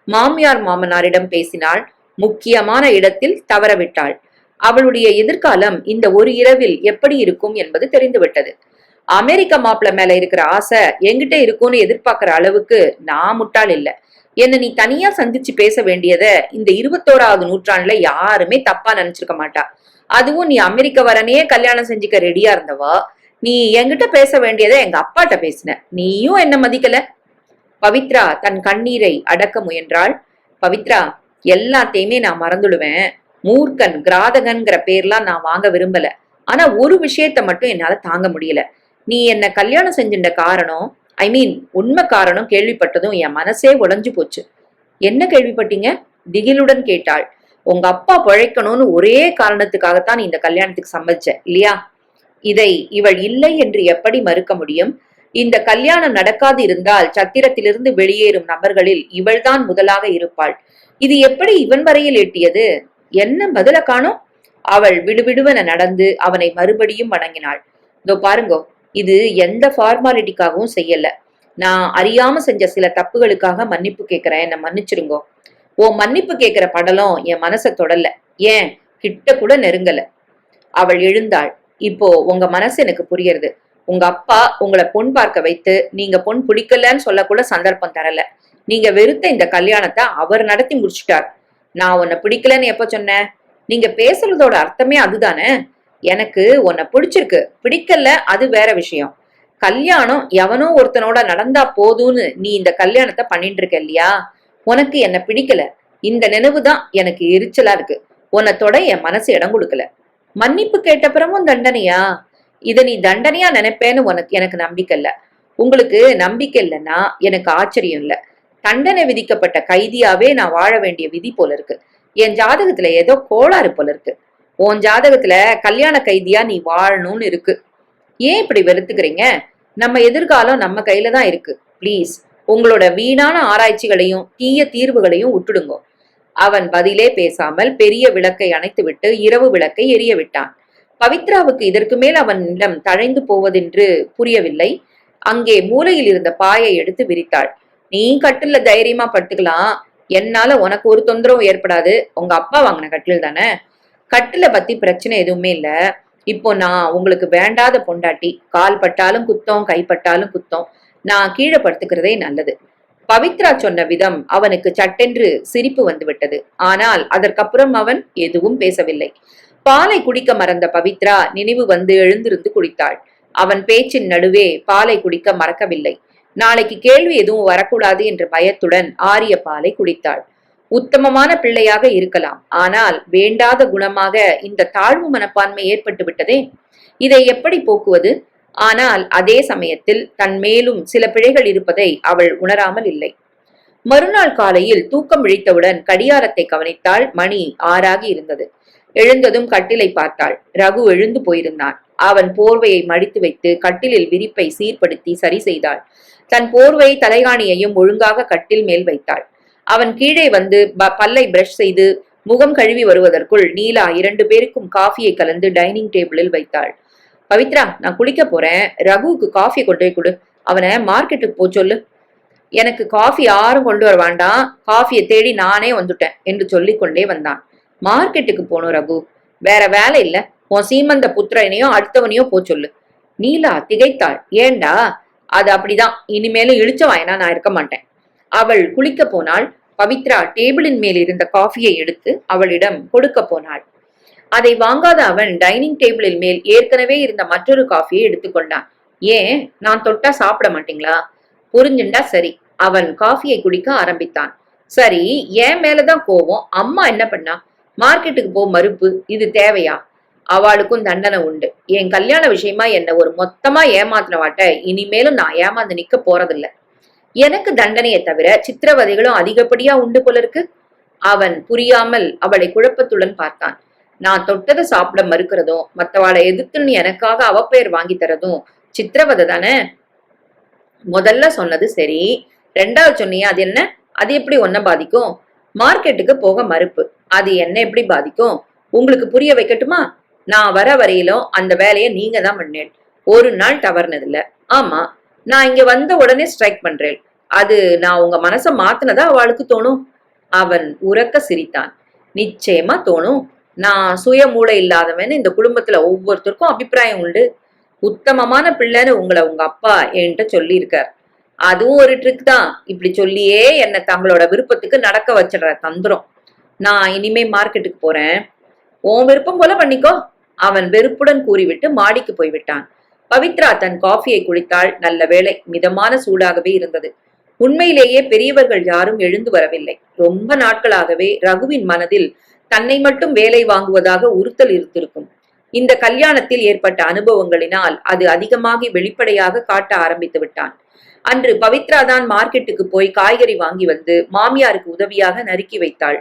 மாமியார் மாமனாரிடம் பேசினாள். முக்கியமான இடத்தில் தவறவிட்டாள். அவளுடைய எதிர்காலம் இந்த ஒரு இரவில் எப்படி இருக்கும் என்பது தெரிந்துவிட்டது. அமெரிக்க மாப்பிள்ள மேல இருக்கிற ஆசை என்கிட்ட இருக்கும்னு எதிர்பார்க்கிற அளவுக்கு நான் முட்டாள் இல்ல. என்ன நீ தனியா சந்திச்சு பேச வேண்டியத இந்த 21வது நூற்றாண்டுல யாருமே தப்பா நினைச்சிருக்க மாட்டா. அதுவும் நீ அமெரிக்க வரனையே கல்யாணம் செஞ்சுக்க ரெடியா இருந்தவா, நீ என்கிட்ட பேச வேண்டியதை எங்க அப்பாட்ட பேசின. நீயும் என்ன மதிக்கல. பவித்ரா தன் கண்ணீரை அடக்க முயன்றாள். பவித்ரா, எல்லாத்தையுமே நான் மறந்துடுவேன். மூர்க்கன் கிராதகன்கிற பேர்லாம் நான் வாங்க விரும்பல. ஆனா ஒரு விஷயத்த மட்டும் என்னால தாங்க முடியல. நீ என்ன கல்யாணம் செஞ்சின்ற காரணம், உண்மை காரணம் கேள்விப்பட்டதும் என் மனசே உடைஞ்சு போச்சு. என்ன கேள்விப்பட்டீங்க? திகிலுடன் கேட்டாள். உங்க அப்பா பிழைக்கணும்னு ஒரே காரணத்துக்காகத்தான் இந்த கல்யாணத்துக்கு சம்மதிச்ச இல்லையா? இதை இவள் இல்லை என்று எப்படி மறுக்க முடியும்? இந்த கல்யாணம் நடக்காது இருந்தால் சத்திரத்திலிருந்து வெளியேறும் நபர்களில் இவள்தான் முதலாக இருப்பாள். இது எப்படி இவன் வரையில் எட்டியது? என்ன பதில காணோம்? அவள் விடுவிடுவென நடந்து அவனை மறுபடியும் வணங்கினாள். இதோ பாருங்கோ, இது எந்த ஃபார்மாலிட்டிக்காகவும் செய்யல. நான் அறியாம செஞ்ச சில தப்புகளுக்காக மன்னிப்பு கேட்கிறேன், என்ன மன்னிச்சிருங்கோ. உன் மன்னிப்பு கேட்கிற படலம் என் மனசை தொடல, ஏன் கிட்ட கூட நெருங்கல. அவள் எழுந்தாள். இப்போ உங்க மனசு எனக்கு புரியுறது. உங்க அப்பா உங்களை பொன் பார்க்க வைத்து நீங்க பொன் பிடிக்கலன்னு சொல்ல கூட சந்தர்ப்பம் தரல. நீங்க வெறுத்த இந்த கல்யாணத்தை அவர் நடத்தி முடிச்சுட்டார். நான் உன்னை பிடிக்கலன்னு எப்ப சொன்னேன்? நீங்க பேசுறதோட அர்த்தமே அதுதானே. எனக்கு உன்னை பிடிச்சிருக்கு, பிடிக்கல அது வேற விஷயம். கல்யாணம் எவனோ ஒருத்தனோட நடந்தா போதும்னு நீ இந்த கல்யாணத்தை பண்ணிட்டு இருக்க இல்லையா? உனக்கு என்ன பிடிக்கல, இந்த நினைவுதான் எனக்கு எரிச்சலா இருக்கு. உன்னத்தோட என் மனசு இடம் கொடுக்கல. மன்னிப்பு கேட்டப்புறமும் தண்டனையா? இத நீ தண்டனையா நினைப்பேன்னு எனக்கு நம்பிக்கை இல்ல. உங்களுக்கு நம்பிக்கை இல்லைன்னா எனக்கு ஆச்சரியம் இல்ல. தண்டனை விதிக்கப்பட்ட கைதியாவே நான் வாழ வேண்டிய விதி போல இருக்கு. என் ஜாதகத்துல ஏதோ கோளாறு போல இருக்கு. உன் ஜாதகத்துல கல்யாண கைதியா நீ வாழணும்னு இருக்கு. ஏன் இப்படி வெறுத்துக்கிறீங்க? நம்ம எதிர்காலம் நம்ம கையில தான் இருக்கு. பிளீஸ் உங்களோட வீணான ஆராய்ச்சிகளையும் தீய தீர்வுகளையும் விட்டுடுங்க. அவன் பதிலே பேசாமல் பெரிய விளக்கை அணைத்துவிட்டு இரவு விளக்கை எரிய விட்டான். பவித்ராவுக்கு இதற்கு மேல் அவனிடம் தழைந்து போவதென்று புரியவில்லை. அங்கே மூலையில் இருந்த பாயை எடுத்து விரித்தாள். நீ கட்டில தைரியமா படுத்துக்கலாம், என்னால உனக்கு ஒரு தொந்தரவும் ஏற்படாது. உங்க அப்பா வாங்கின கட்டில் தானே. கட்டில பத்தி பிரச்சனை எதுவுமே இல்ல. இப்போ நான் உங்களுக்கு வேண்டாத பொண்டாட்டி. கால் பட்டாலும் குத்தம், கைப்பட்டாலும் குத்தம். நான் கீழே படுத்துக்கிறதே நல்லது. பவித்ரா சொன்ன விதம் அவனுக்கு சட்டென்று சிரிப்பு வந்துவிட்டது. ஆனால் அதற்கப்புறம் அவன் எதுவும் பேசவில்லை. பாலை குடிக்க மறந்த பவித்ரா நினைவு வந்து எழுந்திருந்து குடித்தாள். அவன் பேச்சின் நடுவே பாலை குடிக்க மறக்கவில்லை. நாளைக்கு கேள்வி எதுவும் வரக்கூடாது என்ற பயத்துடன் ஆரிய பாலை குடித்தாள். உத்தமமான பிள்ளையாக இருக்கலாம், ஆனால் வேண்டாத குணமாக இந்த தாழ்வு மனப்பான்மை ஏற்பட்டு விட்டதே. இதை எப்படி போக்குவது? ஆனால் அதே சமயத்தில் தன் மேலும் சில பிழைகள் இருப்பதை அவள் உணராமல் இல்லை. மறுநாள் காலையில் தூக்கம் விழித்தவுடன் கடியாரத்தை கவனித்தாள். மணி 6 இருந்தது. எழுந்ததும் கட்டிலை பார்த்தாள். ரகு எழுந்து போயிருந்தான். அவன் போர்வையை மடித்து வைத்து கட்டிலில் விரிப்பை சீர்படுத்தி சரி செய்தாள். தன் போர்வை தலைகாணியையும் ஒழுங்காக கட்டில் மேல் வைத்தாள். அவன் கீழே வந்து பல்லை பிரஷ் செய்து முகம் கழுவி வருவதற்குள் நீலா 2 பேருக்கும் காஃபியை கலந்து டைனிங் டேபிளில் வைத்தாள். பவித்ரா, நான் குளிக்க போறேன். ரகுவுக்கு காஃபி கொண்டு போய் கொடு. அவனை மார்க்கெட்டுக்கு போ சொல்லு. எனக்கு காஃபி யாரும் கொண்டு வர வேண்டாம், காஃபியை தேடி நானே வந்துட்டேன் என்று சொல்லிக் கொண்டே வந்தான். மார்க்கெட்டுக்கு போகணும் ரகு, வேற வேலை இல்ல. உன் சீமந்த புத்திரனையோ அடுத்தவனையோ போ சொல்லு. நீலா திகைத்தாள். ஏண்டா? அது அப்படிதான், இனிமேலும் இழிச்ச வாயனா நான் இருக்க மாட்டேன். அவள் குளிக்க போனாள். பவித்ரா டேபிளின் மேல் இருந்த காஃபியை எடுத்து அவளிடம் கொடுக்க போனாள். அதை வாங்காத அவன் டைனிங் டேபிளின் மேல் ஏற்கனவே இருந்த மற்றொரு காஃபியை எடுத்துக்கொண்டான். ஏன், நான் தொட்டா சாப்பிட மாட்டீங்களா? புரிஞ்சுண்டா சரி. அவன் காஃபியை குடிக்க ஆரம்பித்தான். சரி, என் மேலதான் கோவம். அம்மா என்ன பண்ணா? மார்க்கெட்டுக்கு போ மறுப்பு. இது தேவையா? அவளுக்கும் தண்டனை உண்டு. என் கல்யாண விஷயமா என்ன ஒரு மொத்தமா ஏமாத்தினவாட்ட இனிமேலும் நான் ஏமாந்து நிக்க போறதில்ல. எனக்கு தண்டனையை தவிர சித்திரவதைகளும் அதிகப்படியா உண்டு போல இருக்கு. அவன் புரியாமல் அவளை குழப்பத்துடன் பார்த்தான். நான் தொட்டதை சாப்பிட மறுக்கிறதும் மத்தவாளை எதிர்த்துன்னு எனக்காக அவப்பெயர் வாங்கி தரதும் சித்திரவதை தானே. முதல்ல சொன்னது சரி, 2வது சொன்னியா அது என்ன? அது எப்படி ஒன்ன பாதிக்கும்? மார்க்கெட்டுக்கு போக மறுப்பு, அது என்ன எப்படி பாதிக்கும்? உங்களுக்கு புரிய வைக்கட்டுமா? நான் வர வரையிலும் அந்த வேலையை நீங்க தான் பண்ணேன். ஒரு நாள் தவறுனது இல்ல. ஆமா, நான் இங்க வந்த உடனே ஸ்ட்ரைக் பண்றேன். அது நான் உங்க மனச மாத்தினதா அவளுக்கு தோணும். அவன் உரக்க சிரித்தான். நிச்சயமா தோணும். நான் சுய மூளை இல்லாதவன்னு இந்த குடும்பத்துல ஒவ்வொருத்தருக்கும் அபிப்பிராயம் உண்டு. உத்தமமான பிள்ளைன்னு உங்களை உங்க அப்பா என்கிட்ட சொல்லி இருக்கார். அதுவும் ஒரு ட்ரிக் தான். இப்படி சொல்லியே என்னை தங்களோட விருப்பத்துக்கு நடக்க வச்சிடுற தந்திரம். நான் இனிமே மார்க்கெட்டுக்கு போறேன். உன் விருப்பம் போல பண்ணிக்கோ. அவன் வெறுப்புடன் கூறிவிட்டு மாடிக்கு போய்விட்டான். பவித்ரா தன் காஃபியை குடித்தாள். நல்ல வேளை, மிதமான சூடாகவே இருந்தது. உண்மையிலேயே பெரியவர்கள் யாரும் எழுந்து வரவில்லை. ரொம்ப நாட்களாகவே ரகுவின் மனதில் தன்னை மட்டும் வேலை வாங்குவதாக உறுத்தல் இருந்திருக்கும். இந்த கல்யாணத்தில் ஏற்பட்ட அனுபவங்களினால் அது அதிகமாகி வெளிப்படையாக காட்ட ஆரம்பித்து விட்டான். அன்று பவித்ரா தான் மார்க்கெட்டுக்கு போய் காய்கறி வாங்கி வந்து மாமியாருக்கு உதவியாக நறுக்கி வைத்தாள்.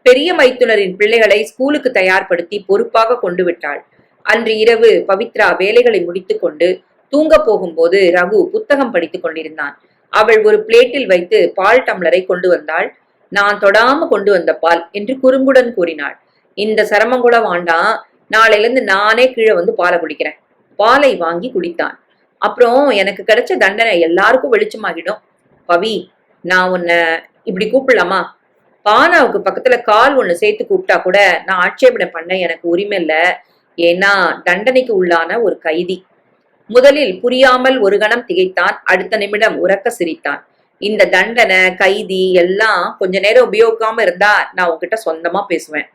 பெரிய மைத்துனரின் பிள்ளைகளை ஸ்கூலுக்கு தயார்படுத்தி பொறுப்பாக கொண்டு விட்டாள். அன்று இரவு பவித்ரா வேலைகளை முடித்து கொண்டு தூங்க போகும்போது ரகு புத்தகம் படித்துக் கொண்டிருந்தான். அவள் ஒரு பிளேட்டில் வைத்து பால் டம்ளரை கொண்டு வந்தாள். நான் தொடாம கொண்டு வந்த பால் என்று குறும்புடன் கூறினாள். இந்த சிரமம் கூட வேண்டாம், நாளையில இருந்து நானே கீழே வந்து பாலை குடிக்கிறேன். பாலை வாங்கி குடித்தான். அப்புறம் எனக்கு கிடைச்ச தண்டனை எல்லாருக்கும் வெளிச்சமாகிடும். பவி, நான் உன்னை இப்படி கூப்பிடலாமா? பானாவுக்கு பக்கத்துல கால் ஒண்ணு சேர்த்து கூப்பிட்டா கூட நான் ஆட்சேபனை பண்ண எனக்கு உரிமை இல்ல. ஏன்னா தண்டனைக்கு உள்ளான ஒரு கைதி. முதலில் புரியாமல் ஒரு கணம் திகைத்தான். அடுத்த நிமிடம் உரக்க சிரித்தான். இந்த தண்டனை கைதி எல்லாம் கொஞ்ச நேரம் உபயோகிக்காம இருந்தா நான் உங்ககிட்ட சொந்தமா பேசுவேன்.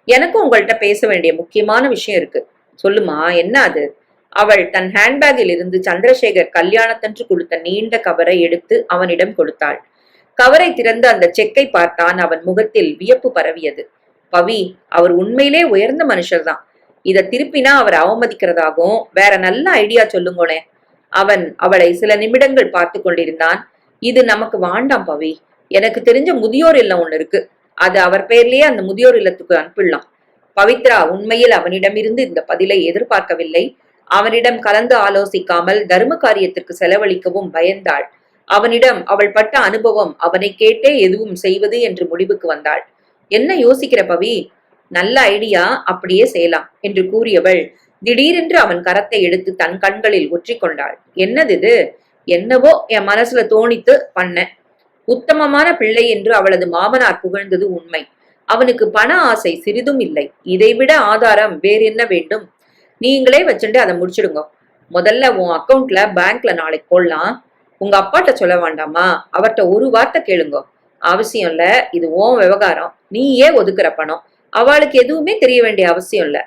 எனக்கும் உங்கள்கிட்ட பேச வேண்டிய முக்கியமான விஷயம் இருக்கு. சொல்லுமா, என்ன அது? அவள் தன் ஹேண்ட்பேக்கில் இருந்து சந்திரசேகர் கல்யாணத்தன்று கொடுத்த நீண்ட கவரை எடுத்து அவனிடம் கொடுத்தாள். கவரை திறந்து அந்த செக்கை பார்த்தான். அவன் முகத்தில் வியப்பு பரவியது. பவி, அவர் உண்மையிலே உயர்ந்த மனுஷர்தான். இத திருப்பினா அவர் அவமதிக்கிறதாகவும். வேற நல்ல ஐடியா சொல்லுங்களே. அவன் அவளை சில நிமிடங்கள் பார்த்து கொண்டிருந்தான். இது நமக்கு வாண்டாம் பவி. எனக்கு தெரிஞ்ச முதியோர் இல்லம் ஒண்ணு இருக்கு. அது அவர் பெயர்லயே அந்த முதியோர் இல்லத்துக்கு அனுப்பிடலாம். பவித்ரா உண்மையில் அவனிடமிருந்து இந்த பதிலை எதிர்பார்க்கவில்லை. அவனிடம் கலந்து ஆலோசிக்காமல் தர்ம காரியத்திற்கு செலவழிக்கவும் பயந்தாள். அவனிடம் அவள் பட்ட அனுபவம் அவனை கேட்டே எதுவும் செய்வது என்று முடிவுக்கு வந்தாள். என்ன யோசிக்கிற பவி? நல்ல ஐடியா, அப்படியே செய்யலாம் என்று கூறியவள் திடீரென்று அவன் கரத்தை எடுத்து தன் கண்களில் ஒற்றிக்கொண்டாள். என்னது இது? என்னவோ என் மனசுல தோணித்து பண்ண. உத்தமமான பிள்ளை என்று அவளது மாமனார் புகழ்ந்தது உண்மை. அவனுக்கு பண ஆசை சிறிதும் இல்லை. இதைவிட ஆதாரம் வேற என்ன வேண்டும்? நீங்களே வச்சுட்டு அதை முடிச்சிடுங்க. முதல்ல உன் அக்கௌண்ட்ல பேங்க்ல நாளைக்கு போடலாம். உங்க அப்பாட்ட சொல்ல வேண்டாமா? அவர்கிட்ட ஒரு வார்த்தை கேளுங்க. அவசியம் இல்ல, இது உன் விவகாரம். நீயே ஒதுக்குற பணம். அவளுக்கு எதுவுமே தெரிய வேண்டிய அவசியம் இல்ல.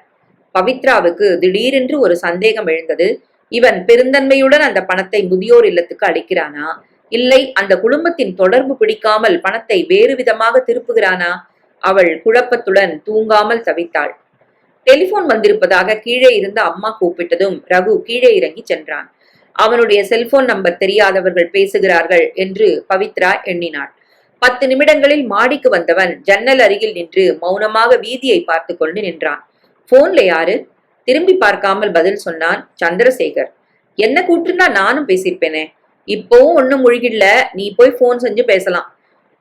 பவித்ராவுக்கு திடீரென்று ஒரு சந்தேகம் எழுந்தது. இவன் பெருந்தன்மையுடன் அந்த பணத்தை முதியோர் இல்லத்துக்கு அளிக்கிறானா, இல்லை அந்த குடும்பத்தின் தொடர்பு பிடிக்காமல் பணத்தை வேறு விதமாக திருப்புகிறானா? அவள் குழப்பத்துடன் தூங்காமல் தவித்தாள். டெலிபோன் வந்திருப்பதாக கீழே இருந்த அம்மா கூப்பிட்டதும் ரகு கீழே இறங்கி சென்றான். அவனுடைய செல்போன் நம்பர் தெரியாதவர்கள் பேசுகிறார்கள் என்று பவித்ரா எண்ணினாள். 10 நிமிடங்களில் மாடிக்கு வந்தவன் ஜன்னல் அருகில் நின்று மௌனமாக வீதியை பார்த்து கொண்டு நின்றான். போன்ல யாரு? திரும்பி பார்க்காமல் பதில் சொன்னான். சந்திரசேகர். என்ன கூப்பிட்டுனா நானும் பேசியிருப்பேனே. இப்பவும் ஒன்னும் முழுகிடல. நீ போய் போன் செஞ்சு பேசலாம்.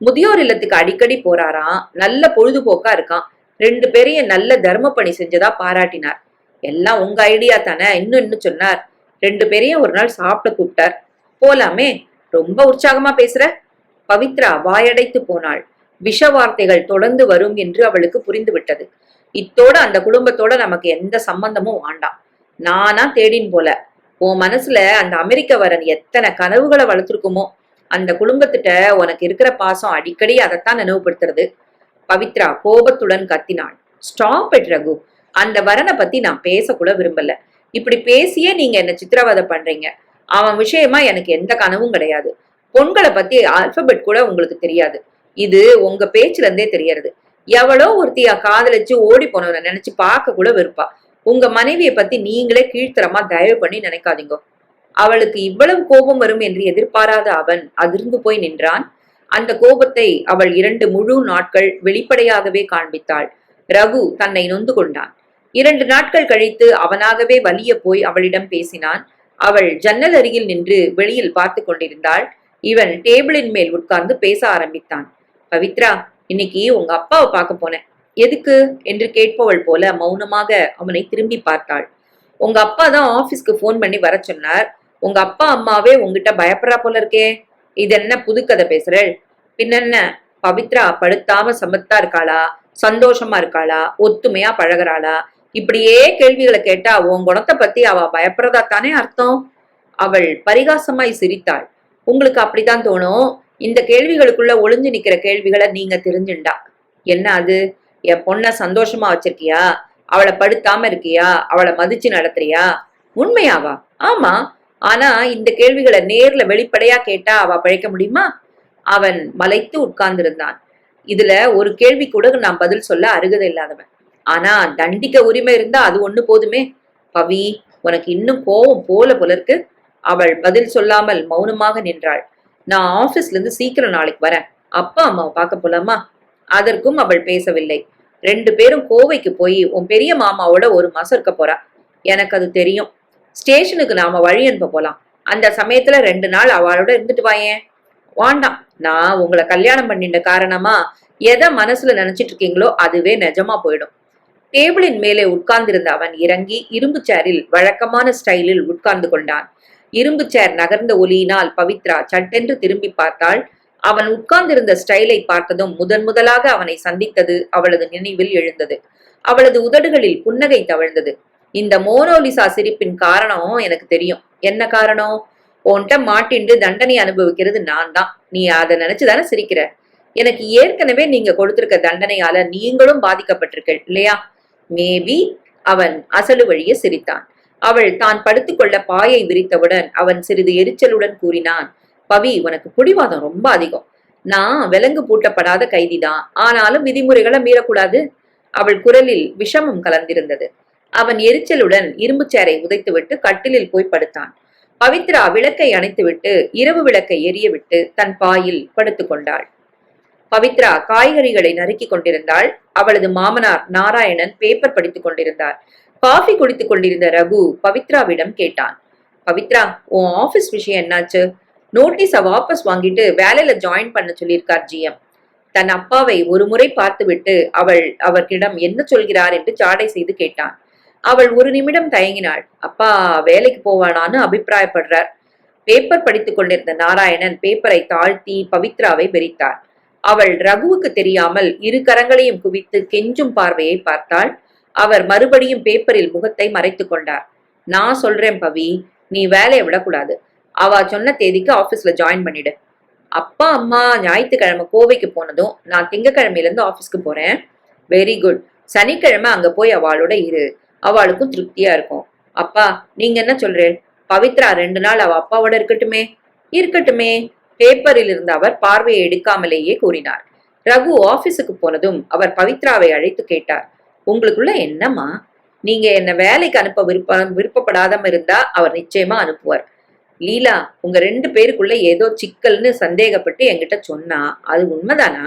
முதியோர் இல்லத்துக்கு அடிக்கடி போறாராம். நல்ல பொழுதுபோக்கா இருக்கான். 2 பேரையும் நல்ல தர்ம பணி செஞ்சதா பாராட்டினார். எல்லாம் உங்க ஐடியா தானே. இன்னும் சொன்னார். 2 பேரையும் ஒரு நாள் சாப்பிட கூப்பிட்டார். போலாமே. ரொம்ப உற்சாகமா பேசுற. பவித்ரா வாயடைத்து போனாள். விஷ வார்த்தைகள் தொடர்ந்து வரும் என்று அவளுக்கு புரிந்துவிட்டது. இத்தோட அந்த குடும்பத்தோட நமக்கு எந்த சம்பந்தமும் வேண்டாம். நானா தேடின் போல. உன் மனசுல அந்த அமெரிக்க வரன் எத்தனை கனவுகளை வளர்த்துருக்குமோ. அந்த குடும்பத்திட்ட உனக்கு இருக்கிற பாசம் அடிக்கடி அதைத்தான் நினைவுபடுத்துறது. பவித்ரா கோபத்துடன் கத்தினாள். Stop it Raghu. அந்த வரனை பத்தி நான் பேசக்கூட விரும்பல. இப்படி பேசியே நீங்க என்ன சித்திரவதை பண்றீங்க. அவன் விஷயமா எனக்கு எந்த கனவும் கிடையாது. பொண்களை பத்தி ஆல்பபெட் கூட உங்களுக்கு தெரியாது. இது உங்க பேச்சுல இருந்தே தெரியறது. எவ்வளோ ஒருத்தியா காதலிச்சு ஓடி போனவனை நினைச்சு பார்க்க கூட வெறுப்பா. உங்க மனைவியை பத்தி நீங்களே கீழ்த்தரமா தயவு பண்ணி நினைக்காதீங்க. அவளுக்கு இவ்வளவு கோபம் வரும் என்று எதிர்பாராத அவன் அதிர்ந்து போய் நின்றான். அந்த கோபத்தை அவள் 2 முழு நாட்கள் வெளிப்படையாகவே காண்பித்தாள். ரகு தன்னை நொந்து கொண்டான். 2 நாட்கள் கழித்து அவனாகவே வலிய போய் அவளிடம் பேசினான். அவள் ஜன்னல் அருகில் நின்று வெளியில் பார்த்து கொண்டிருந்தாள். இவன் டேபிளின் மேல் உட்கார்ந்து பேச ஆரம்பித்தான். பவித்ரா, இன்னைக்கு உங்க அப்பாவை பார்க்க போனேன். எதுக்கு என்று கேட்பவள் போல மௌனமாக அவனை திரும்பி பார்த்தாள். உங்க அப்பா தான் ஆபீஸ்க்கு போன் பண்ணி வர சொன்னார். உங்க அப்பா அம்மாவே உங்ககிட்ட பயப்படுறா போல இருக்கே. இது என்ன புது கதை பேசுறேள்? பின்னென்ன? பவித்ரா படுத்தாம சமத்தா இருக்காளா, சந்தோஷமா இருக்காளா, ஒத்துமையா பழகிறாளா? இப்படியே கேள்விகளை கேட்டா உன் குணத்தை பத்தி அவ பயப்படுறதா தானே அர்த்தம்? அவள் பரிகாசமாய் சிரித்தாள். உங்களுக்கு அப்படித்தான் தோணும். இந்த கேள்விகளுக்குள்ள ஒளிஞ்சு நிக்கிற கேள்விகளை நீங்க தெரிஞ்சுண்டா. என்ன அது? என் பொண்ண சந்தோஷமா வச்சிருக்கியா? அவளை படுத்தாம இருக்கியா? அவளை மதிச்சு நடத்துறியா? உண்மையாவா? ஆமா. ஆனா இந்த கேள்விகளை நேர்ல வெளிப்படையா கேட்டா அவ பழைக்க முடியுமா? அவன் மலைத்து உட்கார்ந்திருந்தான். இதுல ஒரு கேள்வி கூட நான் பதில் சொல்ல அருகதை இல்லாதவன். ஆனா தண்டிக்க உரிமை இருந்தா அது ஒண்ணு போதுமே. பவி, உனக்கு இன்னும் கோவம் போல இருக்கு. அவள் பதில் சொல்லாமல் மௌனமாக நின்றாள். நான் ஆபீஸ்ல இருந்து சீக்கிரம் நாளைக்கு வரேன். அப்பா அம்மாவை பார்க்க போலாமா? அதற்கும் அவள் பேசவில்லை. 2 பேரும் கோவைக்கு போய் உன் பெரிய மாமாவோட 1 மாசம் இருக்க போறா. எனக்கு அது தெரியும். ஸ்டேஷனுக்கு நாம வழி அனுப்ப போலாம். அந்த சமயத்துல 2 நாள் அவளோட இருந்துட்டு வாயேன். வாண்டாம். நான் உங்களை கல்யாணம் பண்ணிட்ட காரணமா எதை மனசுல நினைச்சிட்டு இருக்கீங்களோ அதுவே நிஜமா போயிடும். டேபிளின் மேலே உட்கார்ந்திருந்த அவன் இறங்கி இரும்பு சேரில் வழக்கமான ஸ்டைலில் உட்கார்ந்து கொண்டான். இரும்பு சேர் நகர்ந்த ஒலியினால் பவித்ரா சட்டென்று திரும்பி பார்த்தாள். அவன் உட்கார்ந்திருந்த ஸ்டைலை பார்த்ததும் முதலாக அவனை சந்தித்தது அவளது நினைவில் எழுந்தது. அவளது உதடுகளில் புன்னகை தவழ்ந்தது. இந்த மோனோலிசா சிரிப்பின் காரணம் எனக்கு தெரியும். என்ன காரணம்? உன்கிட்ட மாட்டிண்டு தண்டனை அனுபவிக்கிறது நான் தான். நீ அதை நினைச்சுதானே சிரிக்கிற? எனக்கு ஏற்கனவே நீங்க கொடுத்திருக்க தண்டனையால நீங்களும் பாதிக்கப்பட்டிருக்க இல்லையா? மேபி. அவன் அசடு வழிய சிரித்தான். அவள் தான் படுத்துக்கொள்ள பாயை விரித்தவுடன் அவன் சிறிது எரிச்சலுடன் கூறினான், பவி, உனக்கு பிடிவாதம் ரொம்ப அதிகம். நான் விலங்கு பூட்டப்படாத கைதிதான், ஆனாலும் விதிமுறைகளை மீறக்கூடாது. அவள் குரலில் விஷமம் கலந்திருந்தது. அவன் எரிச்சலுடன் இரும்பு சேரை உதைத்துவிட்டு கட்டிலில் போய் படுத்தான். பவித்ரா விளக்கை அணைத்துவிட்டு இரவு விளக்கை எரியவிட்டு தன் பாயில் படுத்துக் கொண்டாள். பவித்ரா காய்கறிகளை நறுக்கி கொண்டிருந்தாள். அவளது மாமனார் நாராயணன் பேப்பர் படித்துக் கொண்டிருந்தார். காஃபி குடித்துக் கொண்டிருந்த ரகு பவித்ராவிடம் கேட்டான், பவித்ரா, உன் ஆபீஸ் விஷயம் என்னாச்சு? நோட்டீஸ வாபஸ் வாங்கிட்டு வேலையில ஜாயின் பண்ண சொல்லியிருக்கார் ஜிஎம். தன் அப்பாவை ஒரு முறை பார்த்துவிட்டு அவர்களிடம் என்ன சொல்கிறார் என்று ஜாடை செய்து கேட்டான். அவள் ஒரு நிமிடம் தயங்கினாள். அப்பா வேலைக்கு போவானான்னு அபிப்பிராயப்படுறார். பேப்பர் படித்துக் கொண்டிருந்த நாராயணன் பேப்பரை தாழ்த்தி பவித்ராவை வெறித்தார். அவள் ரகுவுக்கு தெரியாமல் இரு கரங்களையும் குவித்து கெஞ்சும் பார்வையை பார்த்தாள். அவர் மறுபடியும் பேப்பரில் முகத்தை மறைத்துக் கொண்டார். நான் சொல்றேன் பவி, நீ வேலையை விடக்கூடாது. அவ சொன்ன தேதிக்கு ஆபீஸ்ல ஜாயின் பண்ணிடு. அப்பா அம்மா ஞாயிற்றுக்கிழமை கோவைக்கு போனதும் நான் திங்கக்கிழமையில இருந்து ஆபீஸ்க்கு போறேன். Very good. சனிக்கிழமை அங்க போய் அவளோட இரு. அவளுக்கும் திருப்தியா இருக்கும். அப்பா, நீங்க என்ன சொல்றேன்? பவித்ரா 2 நாள் அவ அப்பாவோட இருக்கட்டுமே. இருக்கட்டுமே. பேப்பரில் இருந்த அவர் பார்வையை எடுக்காமலேயே கூறினார். ரகு ஆபீஸுக்கு போனதும் அவர் பவித்ராவை அழைத்து கேட்டார், உங்களுக்குள்ள என்னம்மா? நீங்க என்ன வேலைக்கு அனுப்ப விருப்பப்படாதம இருந்தா அவர் நிச்சயமா அனுப்புவார். லீலா, உங்க 2 பேருக்குள்ள ஏதோ சிக்கல்னு சந்தேகப்பட்டு என்கிட்ட சொன்னா அது உண்மைதானா?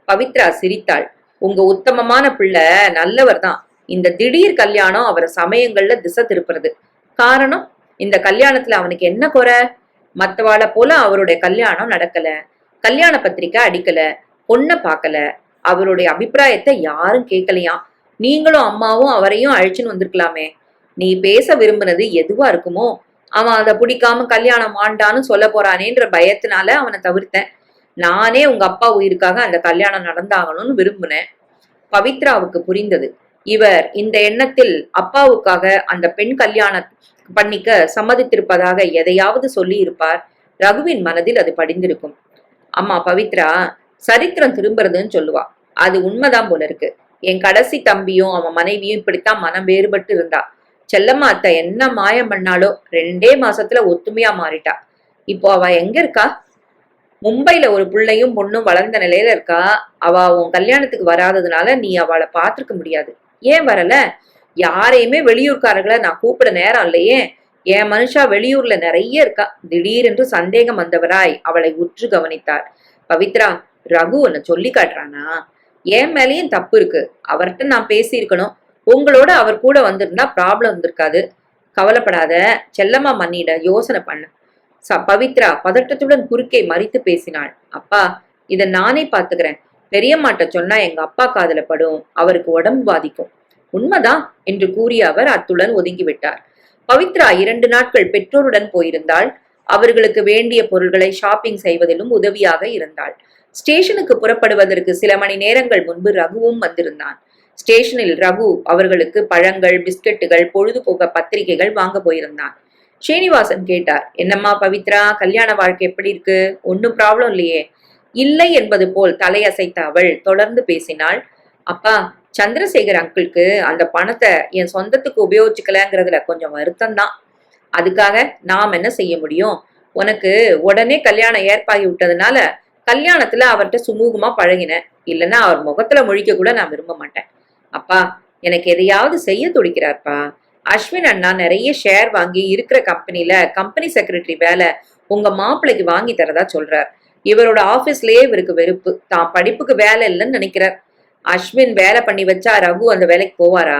பவித்ரா சிரித்தாள். உங்க உத்தமமான பிள்ளை நல்லவர் தான். இந்த திடீர் கல்யாணம் அவரை சமயங்கள்ல திசை திருப்புறது. காரணம், இந்த கல்யாணத்துல அவனுக்கு என்ன குறை? மத்தவாளை போல அவருடைய கல்யாணம் நடக்கல, கல்யாண பத்திரிக்கை அடிக்கல, பொண்ணை பார்க்கல, அவருடைய அபிப்பிராயத்தை யாரும் கேட்கலையாம். நீங்களும் அம்மாவும் அவரையும் அழைச்சுன்னு வந்திருக்கலாமே. நீ பேச விரும்பினது எதுவா இருக்குமோ, அவன் அதை பிடிக்காம கல்யாணம் ஆண்டான்னு சொல்ல போறானேன்ற பயத்தினால அவனை தவிர்த்தேன். நானே உங்க அப்பா உயிருக்காக அந்த கல்யாணம் நடந்தாகணும்னு விரும்பினேன். பவித்ராவுக்கு புரிந்தது. இவர் இந்த எண்ணத்தில் அப்பாவுக்காக அந்த பெண் கல்யாணம் பண்ணிக்க சம்மதித்திருப்பதாக எதையாவது சொல்லி இருப்பார். ரகுவின் மனதில் அது படிந்திருக்கும். அம்மா பவித்ரா, சரித்திரம் திரும்புறதுன்னு சொல்லுவா. அது உண்மைதான் போல இருக்கு. என் கடைசி தம்பியும் அவன் மனைவியும் இப்படித்தான் மனம் வேறுபட்டு இருந்தா. செல்லம்மா அத்தை என்ன மாயம் பண்ணாலோ 2 மாசத்துல ஒத்துமையா மாறிட்டா. இப்போ அவ எங்க இருக்கா? மும்பைல ஒரு பிள்ளையும் பொண்ணும் வளர்ந்த நிலையில இருக்கா. அவ உன் கல்யாணத்துக்கு வராததுனால நீ அவளை பார்த்திருக்க முடியாது. ஏன் வரல? யாரையுமே வெளியூர்காரர்களை நான் கூப்பிட நேரம் இல்லையே. என் மனுஷா வெளியூர்ல நிறைய இருக்கா. திடீரென்று சந்தேகம் வந்தவராய் அவளை உற்று கவனித்தார். பவித்ரா, ரகு உன்னை சொல்லி காட்டுறானா? என் மேலேயும் தப்பு இருக்கு. அவர்கிட்ட நான் பேசியிருக்கணும். உங்களோட அவர் கூட வந்திருந்தா ப்ராப்ளம் வந்திருக்காது. கவலைப்படாத, செல்லம்மா மன்னிட யோசனை பண்ண. பவித்ரா பதட்டத்துடன் குறுக்கே மறித்து பேசினாள். அப்பா, இத நானே பாத்துக்கிறேன். பெரியம்மாட்ட சொன்னா எங்க அப்பா காதுல படும், அவருக்கு உடம்பு பாதிக்கும். உண்மைதான் என்று கூறிய அவர் அத்துடன் ஒதுங்கிவிட்டார். பவித்ரா 2 நாட்கள் பெற்றோருடன் போயிருந்தாள். அவர்களுக்கு வேண்டிய பொருள்களை ஷாப்பிங் செய்வதிலும் உதவியாக இருந்தாள். ஸ்டேஷனுக்கு புறப்படுவதற்கு சில மணி நேரங்கள் முன்பு ரகுவும் வந்திருந்தான். ஸ்டேஷனில் ரகு அவர்களுக்கு பழங்கள், பிஸ்கட்டுகள், பொழுதுபோக்க பத்திரிகைகள் வாங்க போயிருந்தான். ஸ்ரீனிவாசன் கேட்டார், என்னம்மா பவித்ரா, கல்யாண வாழ்க்கை எப்படி இருக்கு? ஒன்னும் ப்ராப்ளம் இல்லையே? இல்லை என்பது போல் தலையசைத்த அவள் தொடர்ந்து பேசினாள். அப்பா, சந்திரசேகர் அங்கிளுக்கு அந்த பணத்தை என் சொந்தத்துக்கு உபயோகிச்சுக்கலங்கிறதுல கொஞ்சம் வருத்தம் தான். அதுக்காக நாம் என்ன செய்ய முடியும்? உனக்கு உடனே கல்யாணம் ஏற்பாகி விட்டதுனால கல்யாணத்துல அவர்கிட்ட சுமூகமா பழகினேன். இல்லைன்னா அவர் முகத்துல முழிக்க கூட நான் விரும்ப மாட்டேன். அப்பா, எனக்கு எதையாவது செய்ய துடிக்கிறார்ப்பா. அஸ்வின் அண்ணா நிறைய ஷேர் வாங்கி இருக்கிற கம்பெனில கம்பெனி செக்ரட்டரி வேலை உங்க மாப்பிள்ளைக்கு வாங்கி தரதா சொல்றார். இவரோட ஆபீஸ்லயே இவருக்கு வெறுப்பு. தான் படிப்புக்கு வேலை இல்லைன்னு நினைக்கிறார். அஸ்வின் வேலை பண்ணி வச்சா ரகு அந்த வேலைக்கு போவாரா?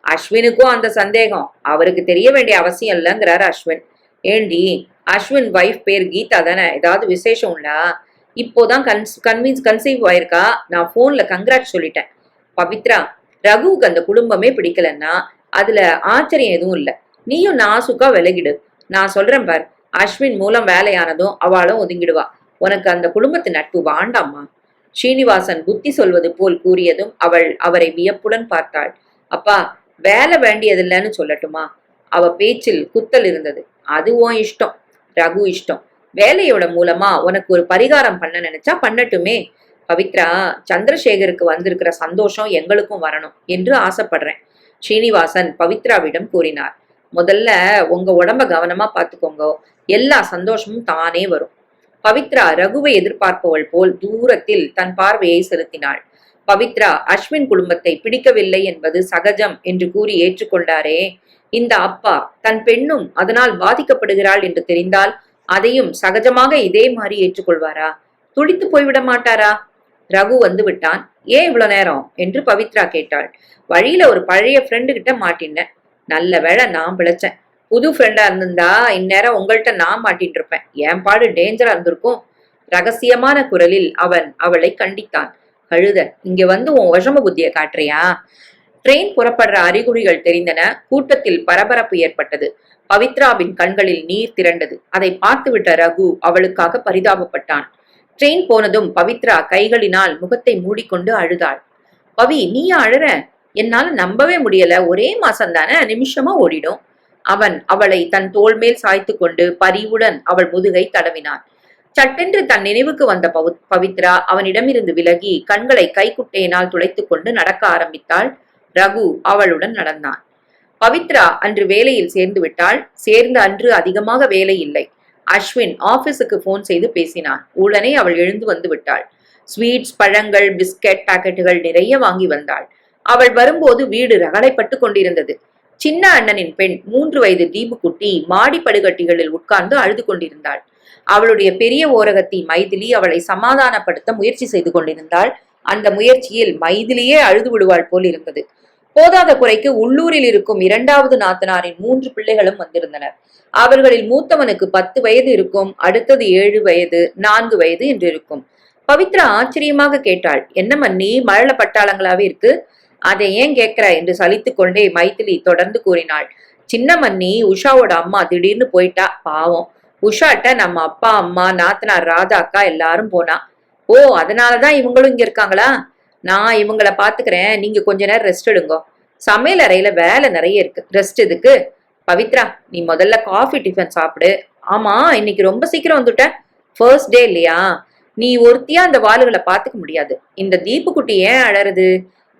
அஸ்வினுக்கும் அந்த சந்தேகம். அவருக்கு தெரிய வேண்டிய அவசியம் இல்லைங்கிறாரு அஸ்வின். ஏண்டி, அஸ்வின் வைஃப் பேர் கீதா தானே? ஏதாவது விசேஷம் உண்டா? இப்போதான் கன்சீவ் ஆயிருக்கா. நான் போன்ல கங்க்ராட் சொல்லிட்டேன். பவித்ரா, ரகுவுக்கு அந்த குடும்பமே பிடிக்கலன்னா அதுல ஆச்சரியம் எதுவும் இல்ல. நீயும் நாசுக்கா விலகிடு. நான் சொல்றேன் பார், அஸ்வின் மூலம் வேலையானதும் அவளும் ஒதுங்கிடுவா. உனக்கு அந்த குடும்பத்து நட்பு வாண்டாமா. ஸ்ரீனிவாசன் புத்தி சொல்வது போல் கூறியதும் அவரை வியப்புடன் பார்த்தாள். அப்பா, வேலை வேண்டியதில்லைன்னு சொல்லட்டுமா? அவ பேச்சில் குத்தல் இருந்தது. அது உன் இஷ்டம், ரகு இஷ்டம். வேலையோட மூலமா உனக்கு ஒரு பரிகாரம் பண்ண நினைச்சா பண்ணட்டுமே. பவித்ரா, சந்திரசேகருக்கு வந்திருக்கிற சந்தோஷம் எங்களுக்கும் வரணும் என்று ஆசைப்படுறேன். ஸ்ரீனிவாசன் பவித்ராவிடம் கூறினார். முதல்ல உங்க உடம்ப கவனமா பாத்துக்கோங்க, எல்லா சந்தோஷமும் தானே வரும். பவித்ரா ரகுவை எதிர்பார்ப்பவள் போல் தூரத்தில் தன் பார்வையை செலுத்தினாள். பவித்ரா அஸ்வின் குடும்பத்தை பிடிக்கவில்லை என்பது சகஜம் என்று கூறி ஏற்றுக்கொண்டாரே, இந்த அப்பா தன் பெண்ணும் அதனால் பாதிக்கப்படுகிறாள் என்று தெரிந்தால் அதையும் சகஜமாக இதே மாதிரி ஏற்றுக்கொள்வாரா? துடித்து போய்விட மாட்டாரா? ரகு வந்து விட்டான். ஏன் இவ்வளவு நேரம் என்று பவித்ரா கேட்டாள். வழியில ஒரு பழைய ஃப்ரெண்டு கிட்ட மாட்டினேன். நல்ல வேளை நான் பிழைச்சேன். புது ஃப்ரெண்டா இருந்திருந்தா இந்நேரம் உங்கள்கிட்ட நான் மாட்டின்னு இருப்பேன். என் பாடு டேஞ்சரா இருந்திருக்கும். ரகசியமான குரலில் அவன் அவளை கண்டித்தான். கழுத, இங்க வந்து உன் விஷம புத்திய காட்டுறியா? ட்ரெயின் புறப்படுற அறிகுறிகள் தெரிந்தன. கூட்டத்தில் பரபரப்பு ஏற்பட்டது. பவித்ராவின் கண்களில் நீர் திரண்டது. அதை பார்த்துவிட்ட ரகு அவளுக்காக பரிதாபப்பட்டான். ட்ரெயின் போனதும் பவித்ரா கைகளினால் முகத்தை மூடிக்கொண்டு அழுதாள். பவி, நீயா அழுற? என்னால நம்பவே முடியல. ஒரே மாசம் தானே, நிமிஷமா ஓடிடும். அவன் அவளை தன் தோள் மேல் சாய்த்து கொண்டு பரிவுடன் அவள் முதுகை தடவினான். சட்டென்று தன் நினைவுக்கு வந்த பவித்ரா அவனிடமிருந்து விலகி கண்களை கைக்குட்டையினால் துளைத்துக் கொண்டு நடக்க ஆரம்பித்தாள். ரகு அவளுடன் நடந்தான். பவித்ரா அன்று வேலையில் சேர்ந்து விட்டாள். சேர்ந்த அன்று அதிகமாக வேலை இல்லை. அஸ்வின் ஆபீஸுக்கு போன் செய்து பேசினான். உடனே அவள் எழுந்து வந்து விட்டாள். ஸ்வீட்ஸ், பழங்கள், பிஸ்கட் பாக்கெட்டுகள் நிறைய வாங்கி வந்தாள். அவள் வரும்போது வீடு ரகளைப்பட்டு கொண்டிருந்தது. சின்ன அண்ணனின் பெண் 3 வயது தீபுக்குட்டி மாடி படுகட்டிகளில் உட்கார்ந்து அழுது கொண்டிருந்தாள். அவளுடைய பெரிய ஓரகத்தி மைதிலி அவளை சமாதானப்படுத்த முயற்சி செய்து கொண்டிருந்தாள். அந்த முயற்சியில் மைதிலியே அழுது விடுவாள் போல் இருந்தது. போதாத குறைக்கு உள்ளூரில் இருக்கும் 2வது நாத்தனாரின் 3 பிள்ளைகளும் வந்திருந்தனர். அவர்களில் மூத்தவனுக்கு 10 வயது இருக்கும், அடுத்தது 7 வயது, 4 வயது என்று இருக்கும். பவித்ரா ஆச்சரியமாக கேட்டாள், என்ன மன்னி, மழல பட்டாளங்களாவே இருக்கு? அதை ஏன் கேட்கிற என்று சலித்து கொண்டே மைதிலி தொடர்ந்து கூறினாள். சின்ன மன்னி, உஷாவோட அம்மா திடீர்னு போயிட்டா. பாவம். உஷாட்ட நம்ம அப்பா, அம்மா, நாத்தனார் ராதா அக்கா எல்லாரும் போனா. ஓ, அதனாலதான் இவங்களும் இங்க இருக்காங்களா? நான் இவங்கள பாத்துக்கிறேன், நீங்க கொஞ்ச நேரம் ரெஸ்ட் எடுங்கோ. சமையல் அறையில வேலை நிறைய இருக்கு, ரெஸ்ட் எதுக்கு? பவித்ரா, நீ முதல்ல காஃபி டிஃபன் சாப்பிடு. ஆமா, இன்னைக்கு ரொம்ப சீக்கிரம் வந்துட்ட. ஃபர்ஸ்ட் டே இல்லையா? நீ ஒருத்தியா அந்த வாளுகளை பாத்துக்க முடியாது. இந்த தீபுக்குட்டி ஏன் அழறது?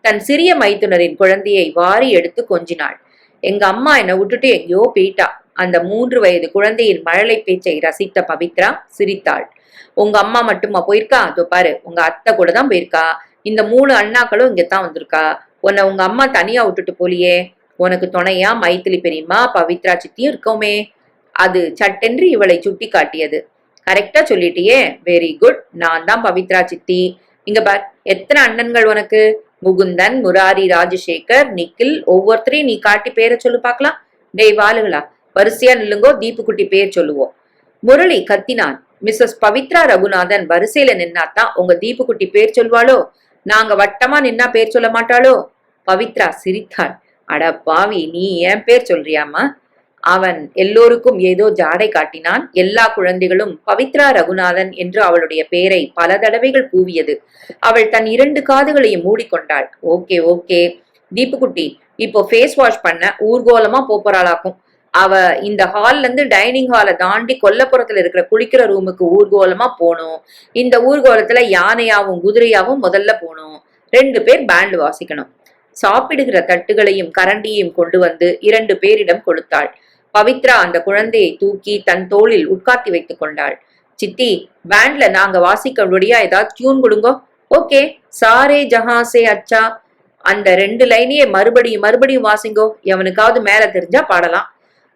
தன் சிறிய மைத்துனரின் குழந்தையை வாரி எடுத்து கொஞ்சினாள். எங்க அம்மா என்னை விட்டுட்டு எங்கேயோ போயிட்டா. அந்த 3 வயது குழந்தையின் மழலை பேச்சை ரசித்த பவித்ரா சிரித்தாள். உங்க அம்மா மட்டுமா போயிருக்கா? அதோ பாரு, உங்க அத்தை கூட தான் போயிருக்கா. இந்த 3 அண்ணாக்களும் இங்கத்தான் வந்திருக்கா. உன்னை உங்க அம்மா தனியா விட்டுட்டு போலியே. உனக்கு துணையா மைத்திலி பெரியம்மா, பவித்ரா சித்தியும் இருக்கோமே. அது சட்டென்று இவளை சுட்டி காட்டியது. கரெக்டா சொல்லிட்டியே, வெரி குட். நான் தான் பவித்ரா சித்தி. இங்க பார், எத்தனை அண்ணன்கள் உனக்கு? முகுந்தன், முராரி, ராஜசேகர், நிக்கில். ஒவ்வொருத்தரையும் நீ காட்டி பேரை சொல்லு பாக்கலாம். டேய் வாளுகளா, வரிசையா நில்லுங்கோ, தீப்புக்குட்டி பேர் சொல்லுவோம். முரளி கத்தினான். மிஸ்ஸஸ் பவித்ரா ரகுநாதன் வரிசையில நின்னாத்தான் உங்க தீப்புக்குட்டி பேர் சொல்வாளோ? நாங்க வட்டமா நின்னா பேர் சொல்ல மாட்டாளோ? பவித்ரா சிரித்தாள். அட பாவி, நீ ஏன் பேர் சொல்றியாமா? அவன் எல்லோருக்கும் ஏதோ ஜாடை காட்டினான். எல்லா குழந்தைகளும் பவித்ரா ரகுநாதன் என்று அவளுடைய பெயரை பல தடவைகள் கூவியது. அவள் தன் 2 காதுகளையும் மூடிக்கொண்டாள். ஓகே ஓகே தீப்புக்குட்டி, இப்போ ஃபேஸ் வாஷ் பண்ண ஊர்கோலமா போறாளாக்கும். அவ இந்த ஹால்ல இருந்து டைனிங் ஹாலை தாண்டி கொல்லப்புறத்துல இருக்கிற குளிக்கிற ரூமுக்கு ஊர்கோலமா போகணும். இந்த ஊர்கோலத்துல யானையாவும் குதிரையாவும் முதல்ல போகணும். 2 பேர் பேண்ட் வாசிக்கணும். சாப்பிடுகிற தட்டுகளையும் கரண்டியையும் கொண்டு வந்து 2 பேரிடம் கொடுத்தாள். பவித்ரா அந்த குழந்தையை தூக்கி தன் தோளில் உட்கார்த்தி வைத்துக் கொண்டாள். சித்தி, பேண்ட்ல நாங்க வாசிக்க முடியா ஏதாவது டியூன் கொடுங்கோ. ஓகே, சாரே ஜஹாசே அச்சா. அந்த 2 லைனையே மறுபடியும் வாசிங்கோ. எவனுக்காவது மேல தெரிஞ்சா பாடலாம்.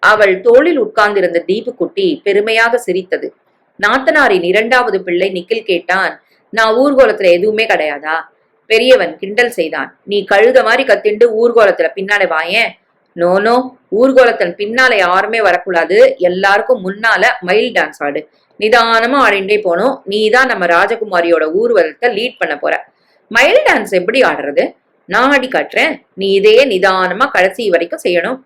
அவள் தோளில் உட்கார்ந்திருந்த தீபுக்குட்டி பெருமையாக சிரித்தது. நாத்தனாரின் 2வது பிள்ளை நிக்கில் கேட்டான், நான் ஊர்கோலத்துல எதுவுமே கிடையாதா? பெரியவன் கிண்டல் செய்தான். நீ கழுத மாதிரி கத்திண்டு ஊர்கோலத்துல பின்னாலே வாயேன். நோ, ஊர்கோலத்தன் பின்னால யாருமே வரக்கூடாது. எல்லாருக்கும் முன்னால மயில் டான்ஸ் ஆடு. நிதானமா ஆடிண்டே போனோம். நீ தான் நம்ம ராஜகுமாரியோட ஊர்வலத்தை லீட் பண்ண போற. மயில் டான்ஸ் எப்படி ஆடுறது? நான் ஆடி காட்டுறேன். நீ இதையே நிதானமா கடைசி வரைக்கும் செய்யணும்.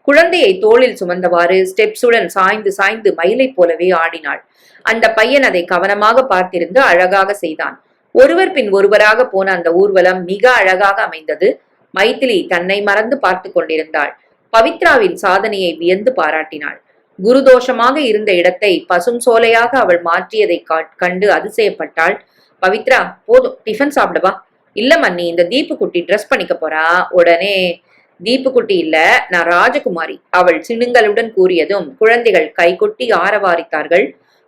குழந்தையை தோளில் சுமந்தவாறு ஸ்டெப்ஸுடன் சாய்ந்து சாய்ந்து மயிலை போலவே ஆடினாள். அந்த பையன் அதை கவனமாக பார்த்திருந்து அழகாக செய்தான். ஒருவர் பின் ஒருவராக போன அந்த ஊர்வலம் மிக அழகாக அமைந்தது. மைதிலி தன்னை மறந்து பார்த்து கொண்டிருந்தாள். பவித்ராவின் சாதனையை வியந்து பாராட்டினாள். குருதோஷமாக இருந்த இடத்தை பசும் சோலையாக அவள் மாற்றியதை கண்டு அதிசயப்பட்டாள். பவித்ரா, போதும், டிஃபன் சாப்பிடவா? இல்ல மன்னி, இந்த தீப்பு குட்டி ட்ரெஸ் பண்ணிக்க போறா. உடனே, தீப்பு குட்டி இல்ல, நான் ராஜகுமாரி, அவள் சிணுங்களுடன் கூறியதும் குழந்தைகள் கைகொட்டி ஆரவாரித்தார்கள்.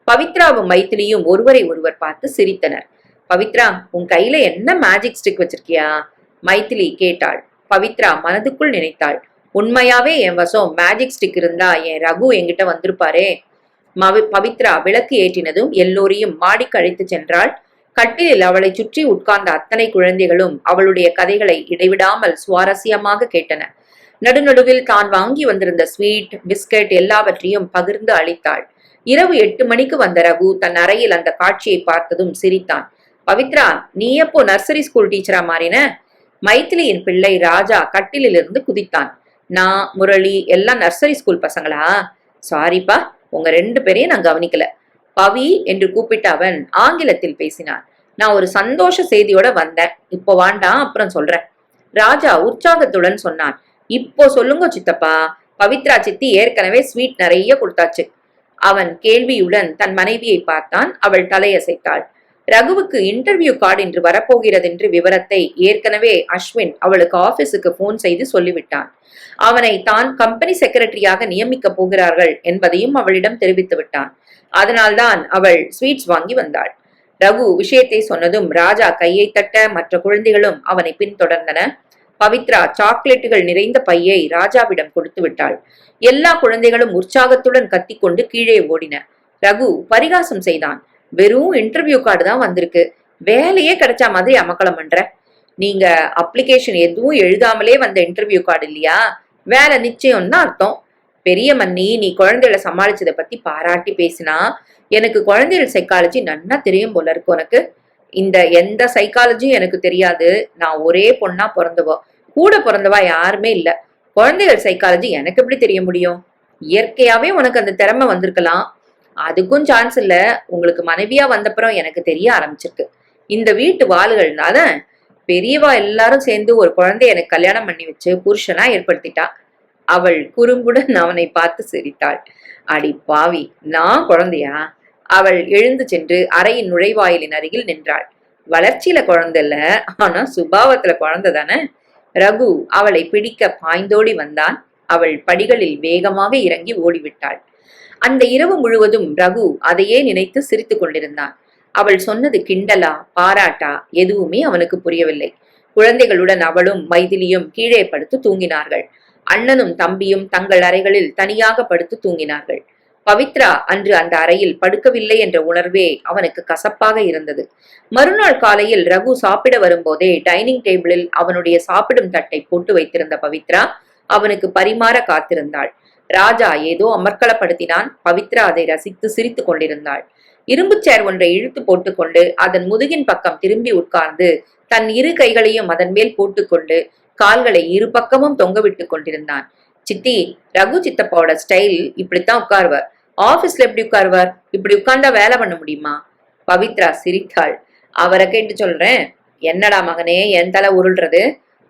பவித்ராவும் மைத்திலியும் ஒருவரை ஒருவர் பார்த்து சிரித்தனர். பவித்ரா, உன் கையில என்ன மேஜிக் ஸ்டிக் வச்சிருக்கியா? மைத்திலி கேட்டாள். பவித்ரா மனதுக்குள் நினைத்தாள், உண்மையாவே என் வசம் மேஜிக் ஸ்டிக் இருந்தா என் ரகு என்கிட்ட வந்திருப்பாரே. பவித்ரா விளக்கு ஏற்றினதும் எல்லோரையும் மாடிக்கு அழைத்து சென்றாள். கட்டிலில் அவளை சுற்றி உட்கார்ந்த அத்தனை குழந்தைகளும் அவளுடைய கதைகளை இடைவிடாமல் சுவாரஸ்யமாக கேட்டன. நடுநடுவில் தான் வாங்கி வந்திருந்த ஸ்வீட், பிஸ்கட் எல்லாவற்றையும் பகிர்ந்து அளித்தாள். இரவு 8 மணிக்கு வந்த ரகு தன் அறையில் அந்த காட்சியை பார்த்ததும் சிரித்தான். பவித்ரா, நீ எப்போ நர்சரி ஸ்கூல் டீச்சரா மாறின? மைத்திலியின் பிள்ளை ராஜா கட்டிலிருந்து குதித்தான். நான், முரளி எல்லாம் நர்சரி ஸ்கூல் பசங்களா? சாரிப்பா, உங்க 2 பேரையும் நான் கவனிக்கல. பவி என்று கூப்பிட்ட அவன் ஆங்கிலத்தில் பேசினான். நான் ஒரு சந்தோஷ செய்தியோட வந்தேன். இப்போ வாண்டாம், அப்புறம் சொல்றேன். ராஜா உற்சாகத்துடன் சொன்னான். இப்போ சொல்லுங்க சித்தப்பா. பவித்ரா சித்தி ஏற்கனவே ஸ்வீட் நிறைய கொடுத்தாச்சு. அவன் கேள்வியுடன் தன் மனைவியை பார்த்தான். அவள் தலையசைத்தாள். ரகுவுக்கு இன்டர்வியூ கார்டு இன்று வரப்போகிறது என்று விவரத்தை ஏற்கனவே அஸ்வின் அவளுக்கு ஆபீஸுக்கு போன் செய்து சொல்லிவிட்டான். அவனை தான் கம்பெனி செக்ரட்டரியாக நியமிக்க போகிறார்கள் என்பதையும் அவளிடம் தெரிவித்து விட்டான். அதனால்தான் அவள் ஸ்வீட்ஸ் வாங்கி வந்தாள். ரகு விஷயத்தை சொன்னதும் ராஜா கையை தட்ட மற்ற குழந்தைகளும் அவனை பின்தொடர்ந்தன. பவித்ரா சாக்லேட்டுகள் நிறைந்த பையை ராஜாவிடம் கொடுத்து விட்டாள். எல்லா குழந்தைகளும் உற்சாகத்துடன் கத்திக்கொண்டு கீழே ஓடின. ரகு பரிகாசம் செய்தான். வெறும் இன்டர்வியூ கார்டு தான் வந்திருக்கு, வேலையே கிடைச்சா மாதிரி அமக்களம் பண்ற. நீங்க அப்ளிகேஷன் எதுவும் எழுதாமலே வந்த இன்டர்வியூ கார்டு இல்லையா? வேலை நிச்சயம்னு அர்த்தம். பெரிய மன்னி, நீ குழந்தைகளை சமாளிச்சதை பத்தி பாராட்டி பேசினா எனக்கு குழந்தைகள் சைக்காலஜி நன்னா தெரியும் போல இருக்கு. உனக்கு இந்த எந்த சைக்காலஜியும் எனக்கு தெரியாது. நான் ஒரே பொண்ணா பிறந்தவோ, கூட பிறந்தவா யாருமே இல்ல. குழந்தைகள் சைக்காலஜி எனக்கு எப்படி தெரிய முடியும்? இயற்கையாவே உனக்கு அந்த திறமை வந்திருக்கலாம். அதுக்கும் சான்ஸ் இல்ல. உங்களுக்கு மனைவியா வந்தப்புறம் எனக்கு தெரிய ஆரம்பிச்சிருக்கு. இந்த வீட்டு வாளுகள்னால பெரியவா எல்லாரும் சேர்ந்து ஒரு குழந்தைய எனக்கு கல்யாணம் பண்ணி வச்சு புருஷனா ஏற்படுத்திட்டா. அவள் குறும்புடன் அவனை பார்த்து சிரித்தாள். அடி பாவி, நான் குழந்தையா? அவள் எழுந்து சென்று அறையின் நுழைவாயிலின் அருகில் நின்றாள். வளர்ச்சியில குழந்தை இல்ல, ஆனா சுபாவத்துல குழந்தை தானே. ரகு அவளை பிடிக்க பாய்ந்தோடி வந்தான். அவள் படிகளில் வேகமாக இறங்கி ஓடிவிட்டாள். அந்த இரவு முழுவதும் ரகு அதையே நினைத்து சிரித்து கொண்டிருந்தான். அவள் சொன்னது கிண்டலா பாராட்டா எதுவுமே அவனுக்கு புரியவில்லை. குழந்தைகளுடன் அவளும் மைதிலியும் கீழே படுத்து தூங்கினார்கள். அண்ணனும் தம்பியும் தங்கள் அறைகளில் தனியாக படுத்து தூங்கினார்கள். பவித்ரா அன்று அந்த அறையில் படுக்கவில்லை என்ற உணர்வே அவனுக்கு கசப்பாக இருந்தது. மறுநாள் காலையில் ரகு சாப்பிட வரும்போதே டைனிங் டேபிளில் அவனுடைய சாப்பிடும் தட்டை போட்டு வைத்திருந்த பவித்ரா அவனுக்கு பரிமாற காத்திருந்தாள். ராஜா ஏதோ அமர்க்களப்படுத்தினான். பவித்ரா அதை ரசித்து சிரித்து கொண்டிருந்தாள். இரும்பு சேர் ஒன்றை இழுத்து போட்டுக்கொண்டு அதன் முதுகின் பக்கம் திரும்பி உட்கார்ந்து தன் 2 கைகளையும் அதன் மேல் போட்டுக்கொண்டு கால்களை 2 பக்கமும் தொங்க விட்டு கொண்டிருந்தான். சித்தி, ரகு சித்தப்பாவோட ஸ்டைல் இப்படித்தான் உட்கார்வார். ஆபீஸ்ல எப்படி உட்கார்வார்? இப்படி உட்கார்ந்தா வேலை பண்ண முடியுமா? பவித்ரா சிரித்தாள். அவரை கேட்டு சொல்றேன். என்னடா மகனே, என் தலை உருள்றது?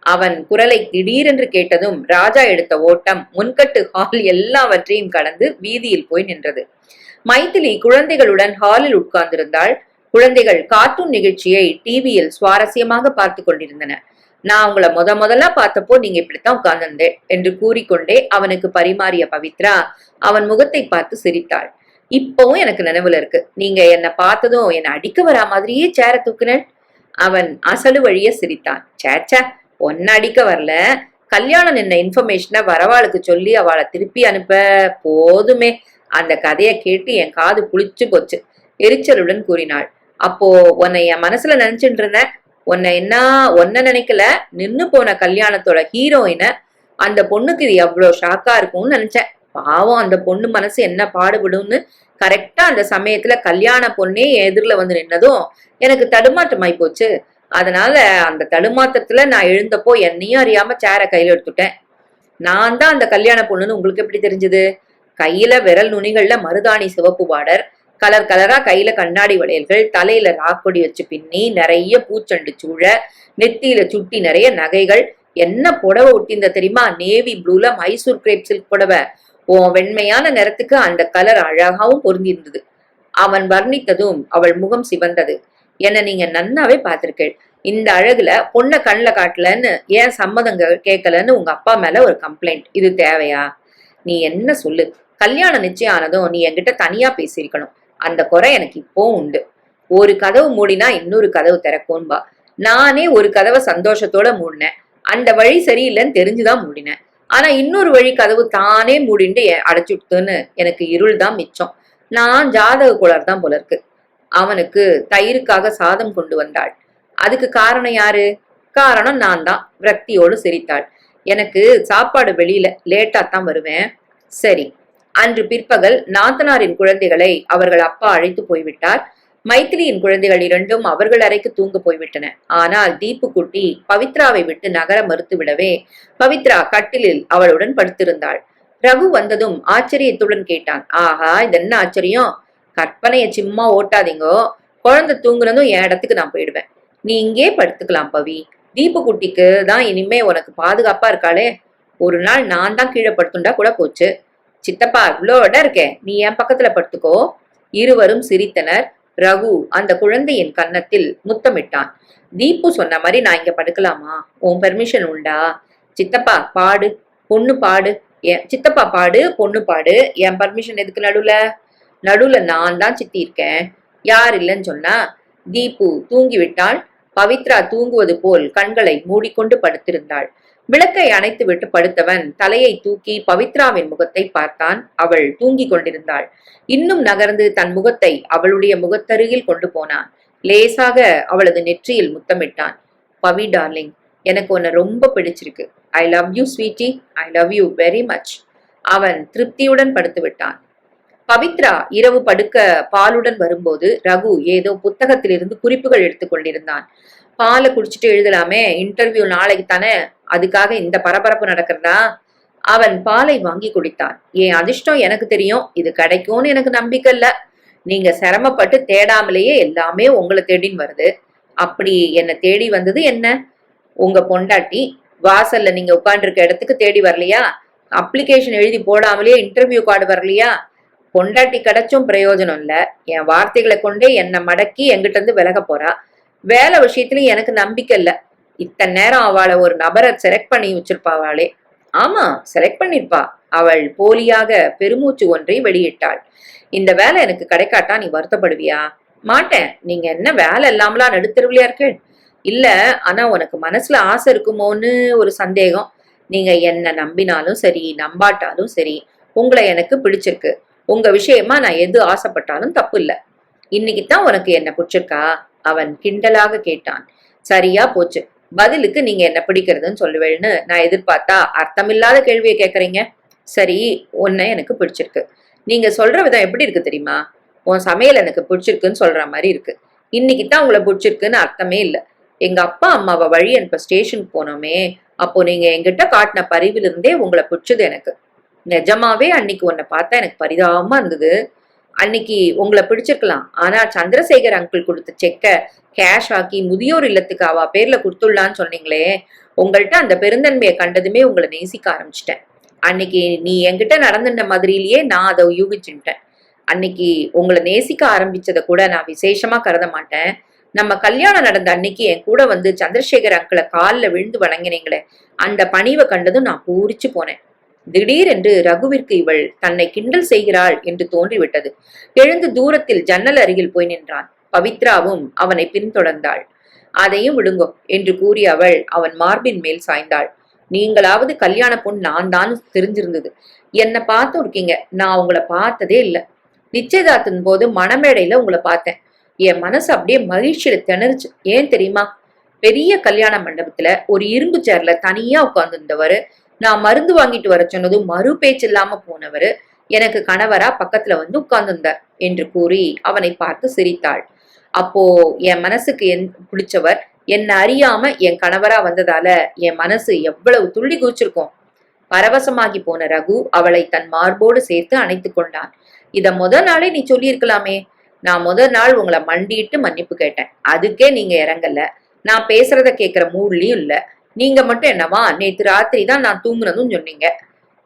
அவன் குரலை திடீரென்று கேட்டதும் ராஜா எடுத்த ஓட்டம் முன்கட்டு ஹால் எல்லாவற்றையும் கடந்து வீதியில் போய் நின்றது. மைதிலி குழந்தைகளுடன் ஹாலில் உட்கார்ந்திருந்தாள். குழந்தைகள் கார்ட்டூன் நிகழ்ச்சியை டிவியில் சுவாரஸ்யமாக பார்த்து கொண்டிருந்தன. நான் உங்களை முதல்ல பார்த்தப்போ நீங்க இப்படித்தான் உட்கார்ந்திருந்தேன் என்று கூறிக்கொண்டே அவனுக்கு பரிமாறிய பவித்ரா அவன் முகத்தை பார்த்து சிரித்தாள். இப்பவும் எனக்கு நினைவுல இருக்கு. நீங்க என்னை பார்த்ததும் என்னை அடிக்க வரா மாதிரியே சேர தூக்குனேன். அவன் அசலு வழிய சிரித்தான். சேச்சா, ஒன்ன அடிக்க வரல. கல்யாணம் நின்ன இன்ஃபர்மேஷனை வரவாளுக்கு சொல்லி அவளை திருப்பி அனுப்ப போதுமே. அந்த கதையை கேட்டு என் காது புளிச்சு போச்சு. எரிச்சலுடன் கூறினாள். அப்போ உன்னை என் மனசுல நினைச்சுட்டு இருந்தேன். ஒன்ன நினைக்கல, நின்னு போன கல்யாணத்தோட ஹீரோயின. அந்த பொண்ணுக்கு இது எவ்வளவு ஷாக்கா இருக்கும்னு நினைச்சேன். பாவம், அந்த பொண்ணு மனசு என்ன பாடுபடும்னு. கரெக்டா அந்த சமயத்துல கல்யாண பொண்ணே எதிரில வந்து நின்னதும் எனக்கு தடுமாற்றமாய் போச்சு. அதனால அந்த தடுமாற்றத்துல நான் எழுந்தப்போ என்னையும் அறியாம சேர கையில எடுத்துட்டேன். நான் தான் அந்த கல்யாண பொண்ணுன்னு உங்களுக்கு எப்படி தெரிஞ்சது? கையில விரல் நுனிகள்ல மருதாணி சிவப்பு பார்டர், கலர் கலரா கையில கண்ணாடி வளையல்கள், தலையில ராக்கொடி வச்சு பின்னி நிறைய பூச்செண்டு சூழ, நெத்தியில சுட்டி நிறைய நகைகள். என்ன புடவை ஒட்டியிருந்த தெரியுமா? நேவி ப்ளூல மைசூர் கிரேப் சில்க் புடவை. உன் வெண்மையான நிறத்துக்கு அந்த கலர் அழகாவும் பொருந்திருந்தது. அவன் வர்ணித்ததும் அவள் முகம் சிவந்தது. என்ன நீங்க நன்னாவே பார்த்திருக்கேள். இந்த அழகுல பொண்ணை கண்ணுல காட்டலன்னு ஏன் சம்மதங்க கேட்கலன்னு உங்க அப்பா மேல ஒரு கம்ப்ளைண்ட். இது தேவையா? நீ என்ன சொல்லு. கல்யாணம் நிச்சயம் ஆனதும் நீ என்கிட்ட தனியா பேசியிருக்கணும். அந்த குறை எனக்கு இப்பவும் உண்டு. ஒரு கதவு மூடினா இன்னொரு கதவு திறக்கும்பா. நானே ஒரு கதவை சந்தோஷத்தோட மூடினேன். அந்த வழி சரியில்லைன்னு தெரிஞ்சுதான் மூடினேன். ஆனா இன்னொரு வழி கதவு தானே மூடிண்டு அடைச்சுட்டுன்னு எனக்கு இருள் தான் மிச்சம். நான் ஜாதக குளர் தான் போல இருக்கு. அவனுக்கு தயிருக்காக சாதம் கொண்டு வந்தாள். அதுக்கு காரணம் யாரு? காரணம் நான் தான். விரக்தியோடு சிரித்தாள். எனக்கு சாப்பாடு வெளியில லேட்டா தான் வருவேன். சரி. அன்று பிற்பகல் நாத்தனாரின் குழந்தைகளை அவர்கள் அப்பா அழைத்து போய்விட்டார். மைத்திரியின் குழந்தைகள் இரண்டும் அவர்கள் அறைக்கு தூங்க போய்விட்டன. ஆனால் தீப்பு குட்டி பவித்ராவை விட்டு நகர மறுத்து விடவே பவித்ரா கட்டிலில் அவளுடன் படுத்திருந்தாள். ரகு வந்ததும் ஆச்சரியத்துடன் கேட்டான். ஆஹா, இது என்ன ஆச்சரியம்? கற்பனையை சும்மா ஓட்டாதீங்கோ. குழந்தை தூங்குனதும் என் இடத்துக்கு நான் போயிடுவேன். நீ இங்கே படுத்துக்கலாம் பவி. தீப்பு குட்டிக்கு தான் இனிமே உனக்கு பாதுகாப்பா இருக்காளே. ஒரு நாள் நான் தான் கீழே படுத்துண்டா கூட போச்சு. சித்தப்பா இவ்வளோ இடம் இருக்கே, நீ என் பக்கத்துல படுத்துக்கோ. இருவரும் சிரித்தனர். ரகு அந்த குழந்தையின் கன்னத்தில் முத்தமிட்டான். தீப்பு சொன்ன மாதிரி நான் இங்க படுக்கலாமா? உன் பெர்மிஷன் உண்டா? சித்தப்பா பாடு, பொண்ணு பாடு. சித்தப்பா பாடு, பொண்ணு பாடு. என் பர்மிஷன் எதுக்கு நடுவுல? நடுவுல நான் தான் சித்தி இருக்கேன். யார் இல்லைன்னு சொன்னா? தீப்பு தூங்கிவிட்டாள். பவித்ரா தூங்குவது போல் கண்களை மூடிக்கொண்டு படுத்திருந்தாள். விளக்கை அணைத்து விட்டு படுத்தவன் தலையை தூக்கி பவித்ராவின் முகத்தை பார்த்தான். அவள் தூங்கி கொண்டிருந்தாள். இன்னும் நகர்ந்து தன் முகத்தை அவளுடைய முகத்தருகில் கொண்டு போனான். லேசாக அவளது நெற்றியில் முத்தமிட்டான். பவி டார்லிங், எனக்கு உன்னை ரொம்ப பிடிச்சிருக்கு. I love you sweetie. I love you very much. அவன் திருப்தியுடன் படுத்து விட்டான். பவித்ரா இரவு படுக்க பாலுடன் வரும்போது ரகு ஏதோ புத்தகத்திலிருந்து குறிப்புகள் எடுத்துக் கொண்டிருந்தான். பாலை குடிச்சிட்டு எழுதலாமே, இன்டர்வியூ நாளைக்கு தானே, அதுக்காக இந்த பரபரப்பு நடக்கிறதா? அவன் பாலை வாங்கி குடித்தான். என் அதிர்ஷ்டம் எனக்கு தெரியும், இது கிடைக்கும்னு எனக்கு நம்பிக்கை இல்ல. நீங்க சிரமப்பட்டு தேடாமலேயே எல்லாமே உங்களை தேடின்னு வருது. அப்படி என்ன தேடி வந்தது என்ன? உங்க பொண்டாட்டி வாசல்ல நீங்க உட்கார்ந்துருக்க இடத்துக்கு தேடி வரலையா? அப்ளிகேஷன் எழுதி போடாமலேயே இன்டர்வியூ கார்டு வரலையா? பொண்டாட்டி கிடைச்சும் பிரயோஜனம் இல்ல. என் வார்த்தைகளை கொண்டே என்னை மடக்கி எங்கிட்ட இருந்து விலக போறா. வேலை விஷயத்திலயும் எனக்கு நம்பிக்கை இல்ல. இத்தனை நேரம் அவளை ஒரு நபரை செலக்ட் பண்ணி வச்சிருப்பாவாளே. ஆமா, செலக்ட் பண்ணிருப்பா. அவள் போலியாக பெருமூச்சு ஒன்றை வெளியிட்டாள். இந்த வேலை எனக்கு கிடைக்காட்டா நீ வருத்தப்படுவியா? மாட்டேன். நீங்க என்ன வேலை இல்லாமலாம் நடுத்தருவிலையா இருக்கு? இல்ல, ஆனா உனக்கு மனசுல ஆசை இருக்குமோன்னு ஒரு சந்தேகம். நீங்க என்ன நம்பினாலும் சரி, நம்பாட்டாலும் சரி, உங்களை எனக்கு பிடிச்சிருக்கு. உங்க விஷயமா நான் எது ஆசைப்பட்டாலும் தப்பு இல்ல. இன்னைக்குத்தான் உனக்கு என்ன பிடிச்சிருக்கா? அவன் கிண்டலாக கேட்டான். சரியா போச்சு. பதிலுக்கு நீங்க என்ன பிடிக்கிறதுன்னு சொல்லுவேன்னு நான் எதிர்பார்த்தா அர்த்தமில்லாத கேள்வியை கேக்குறீங்க. சரி, உன்னை எனக்கு பிடிச்சிருக்கு. நீங்க சொல்ற விதம் எப்படி இருக்கு தெரியுமா? உன் சமையல் எனக்கு பிடிச்சிருக்குன்னு சொல்ற மாதிரி இருக்கு. இன்னைக்குத்தான் உங்களை பிடிச்சிருக்குன்னு அர்த்தமே இல்ல. எங்க அப்பா அம்மாவை வழி அனுப்ப ஸ்டேஷனுக்கு போனோமே, அப்போ நீங்க என்கிட்ட காட்டின பரிவில இருந்தே உங்களை பிடிச்சது எனக்கு. நிஜமாவே அன்னைக்கு உன்னை பார்த்தா எனக்கு பரிதாபமா இருந்தது. அன்னைக்கு உங்களை பிடிச்சிருக்கலாம், ஆனா சந்திரசேகர் அங்கிள் கொடுத்த செக்க கேஷ் ஆக்கி முதியோர் இல்லத்துக்கு அவ பேர்ல கொடுத்துடலான்னு சொன்னீங்களே, உங்கள்கிட்ட அந்த பெருந்தன்மையை கண்டதுமே உங்களை நேசிக்க ஆரம்பிச்சிட்டேன். அன்னைக்கு நீ என்கிட்ட நடந்துட்ட மாதிரிலேயே நான் அதை யூகிச்சுட்டேன். அன்னைக்கு உங்களை நேசிக்க ஆரம்பிச்சதை கூட நான் விசேஷமா கருத மாட்டேன். நம்ம கல்யாணம் நடந்த அன்னைக்கு என் கூட வந்து சந்திரசேகர் அங்கிளை காலில் விழுந்து வணங்கினீங்களே, அந்த பணிவை கண்டதும் நான் பூரிச்சு போனேன். திடீரென்று ரகுவிற்கு இவள் தன்னை கிண்டல் செய்கிறாள் என்று தோன்றிவிட்டது. எழுந்து தூரத்தில் ஜன்னல் அருகில் போய் நின்றான். பவித்ராவும் அவனை பின்தொடர்ந்தாள். அதையும் விடுங்கோ என்று கூறிய அவள் அவன் மார்பின் மேல் சாய்ந்தாள். நீங்களாவது கல்யாண பொண்ணு நான் தான் தெரிஞ்சிருந்தது. என்னை பார்த்து இருக்கீங்க, நான் உங்களை பார்த்ததே இல்லை. நிச்சயதார்த்தின் போது மணமேடையில உங்களை பார்த்தேன். என் மனசு அப்படியே மகிழ்ச்சியில திணறுச்சு. ஏன் தெரியுமா? பெரிய கல்யாண மண்டபத்துல ஒரு இரும்பு சேர்ல தனியா உட்கார்ந்துருந்தவரு, நான் மருந்து வாங்கிட்டு வர சொன்னதும் மறு பேச்சு இல்லாம போனவரு எனக்கு கணவரா பக்கத்துல வந்து உட்கார்ந்துருந்தார் என்று கூறி அவனை பார்த்து சிரித்தாள். அப்போ என் மனசுக்கு பிடிச்சவர் என்ன அறியாம என் கணவரா வந்ததால என் மனசு எவ்வளவு துள்ளி குதிச்சிருக்கும். பரவசமாகி போன ரகு அவளை தன் மார்போடு சேர்த்து அணைத்துக் கொண்டான். இத நாளே நீ சொல்லியிருக்கலாமே. நான் நாள் உங்களை மண்டிட்டு மன்னிப்பு கேட்டேன். அதுக்கே நீங்க இறங்கல. நான் பேசுறத கேட்கிற மூட்லயும் இல்ல. நீங்க மட்டும் என்னவா நேத்து ராத்திரி தான் நான் தூங்குனதும் சொன்னீங்க.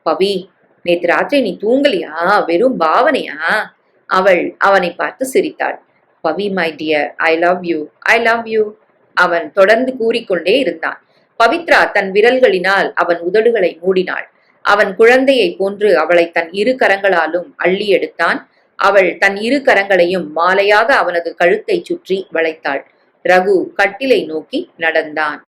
பவி, நேத்து ராத்திரி நீ தூங்கலியா? வெறும் பாவனையா? அவள் அவனை பார்த்து சிரித்தாள். Pavi my dear, I love you, I love you. அவன் தொடர்ந்து கூறிக்கொண்டே இருந்தான். பவித்ரா தன் விரல்களினால் அவன் உதடுகளை மூடினாள். அவன் குழந்தையை போன்று அவளை தன் இரு கரங்களாலும் அள்ளி எடுத்தான். அவள் தன் இரு கரங்களையும் மாலையாக அவனது கழுத்தை சுற்றி வளைத்தாள். ரகு கட்டிலை நோக்கி நடந்தான்.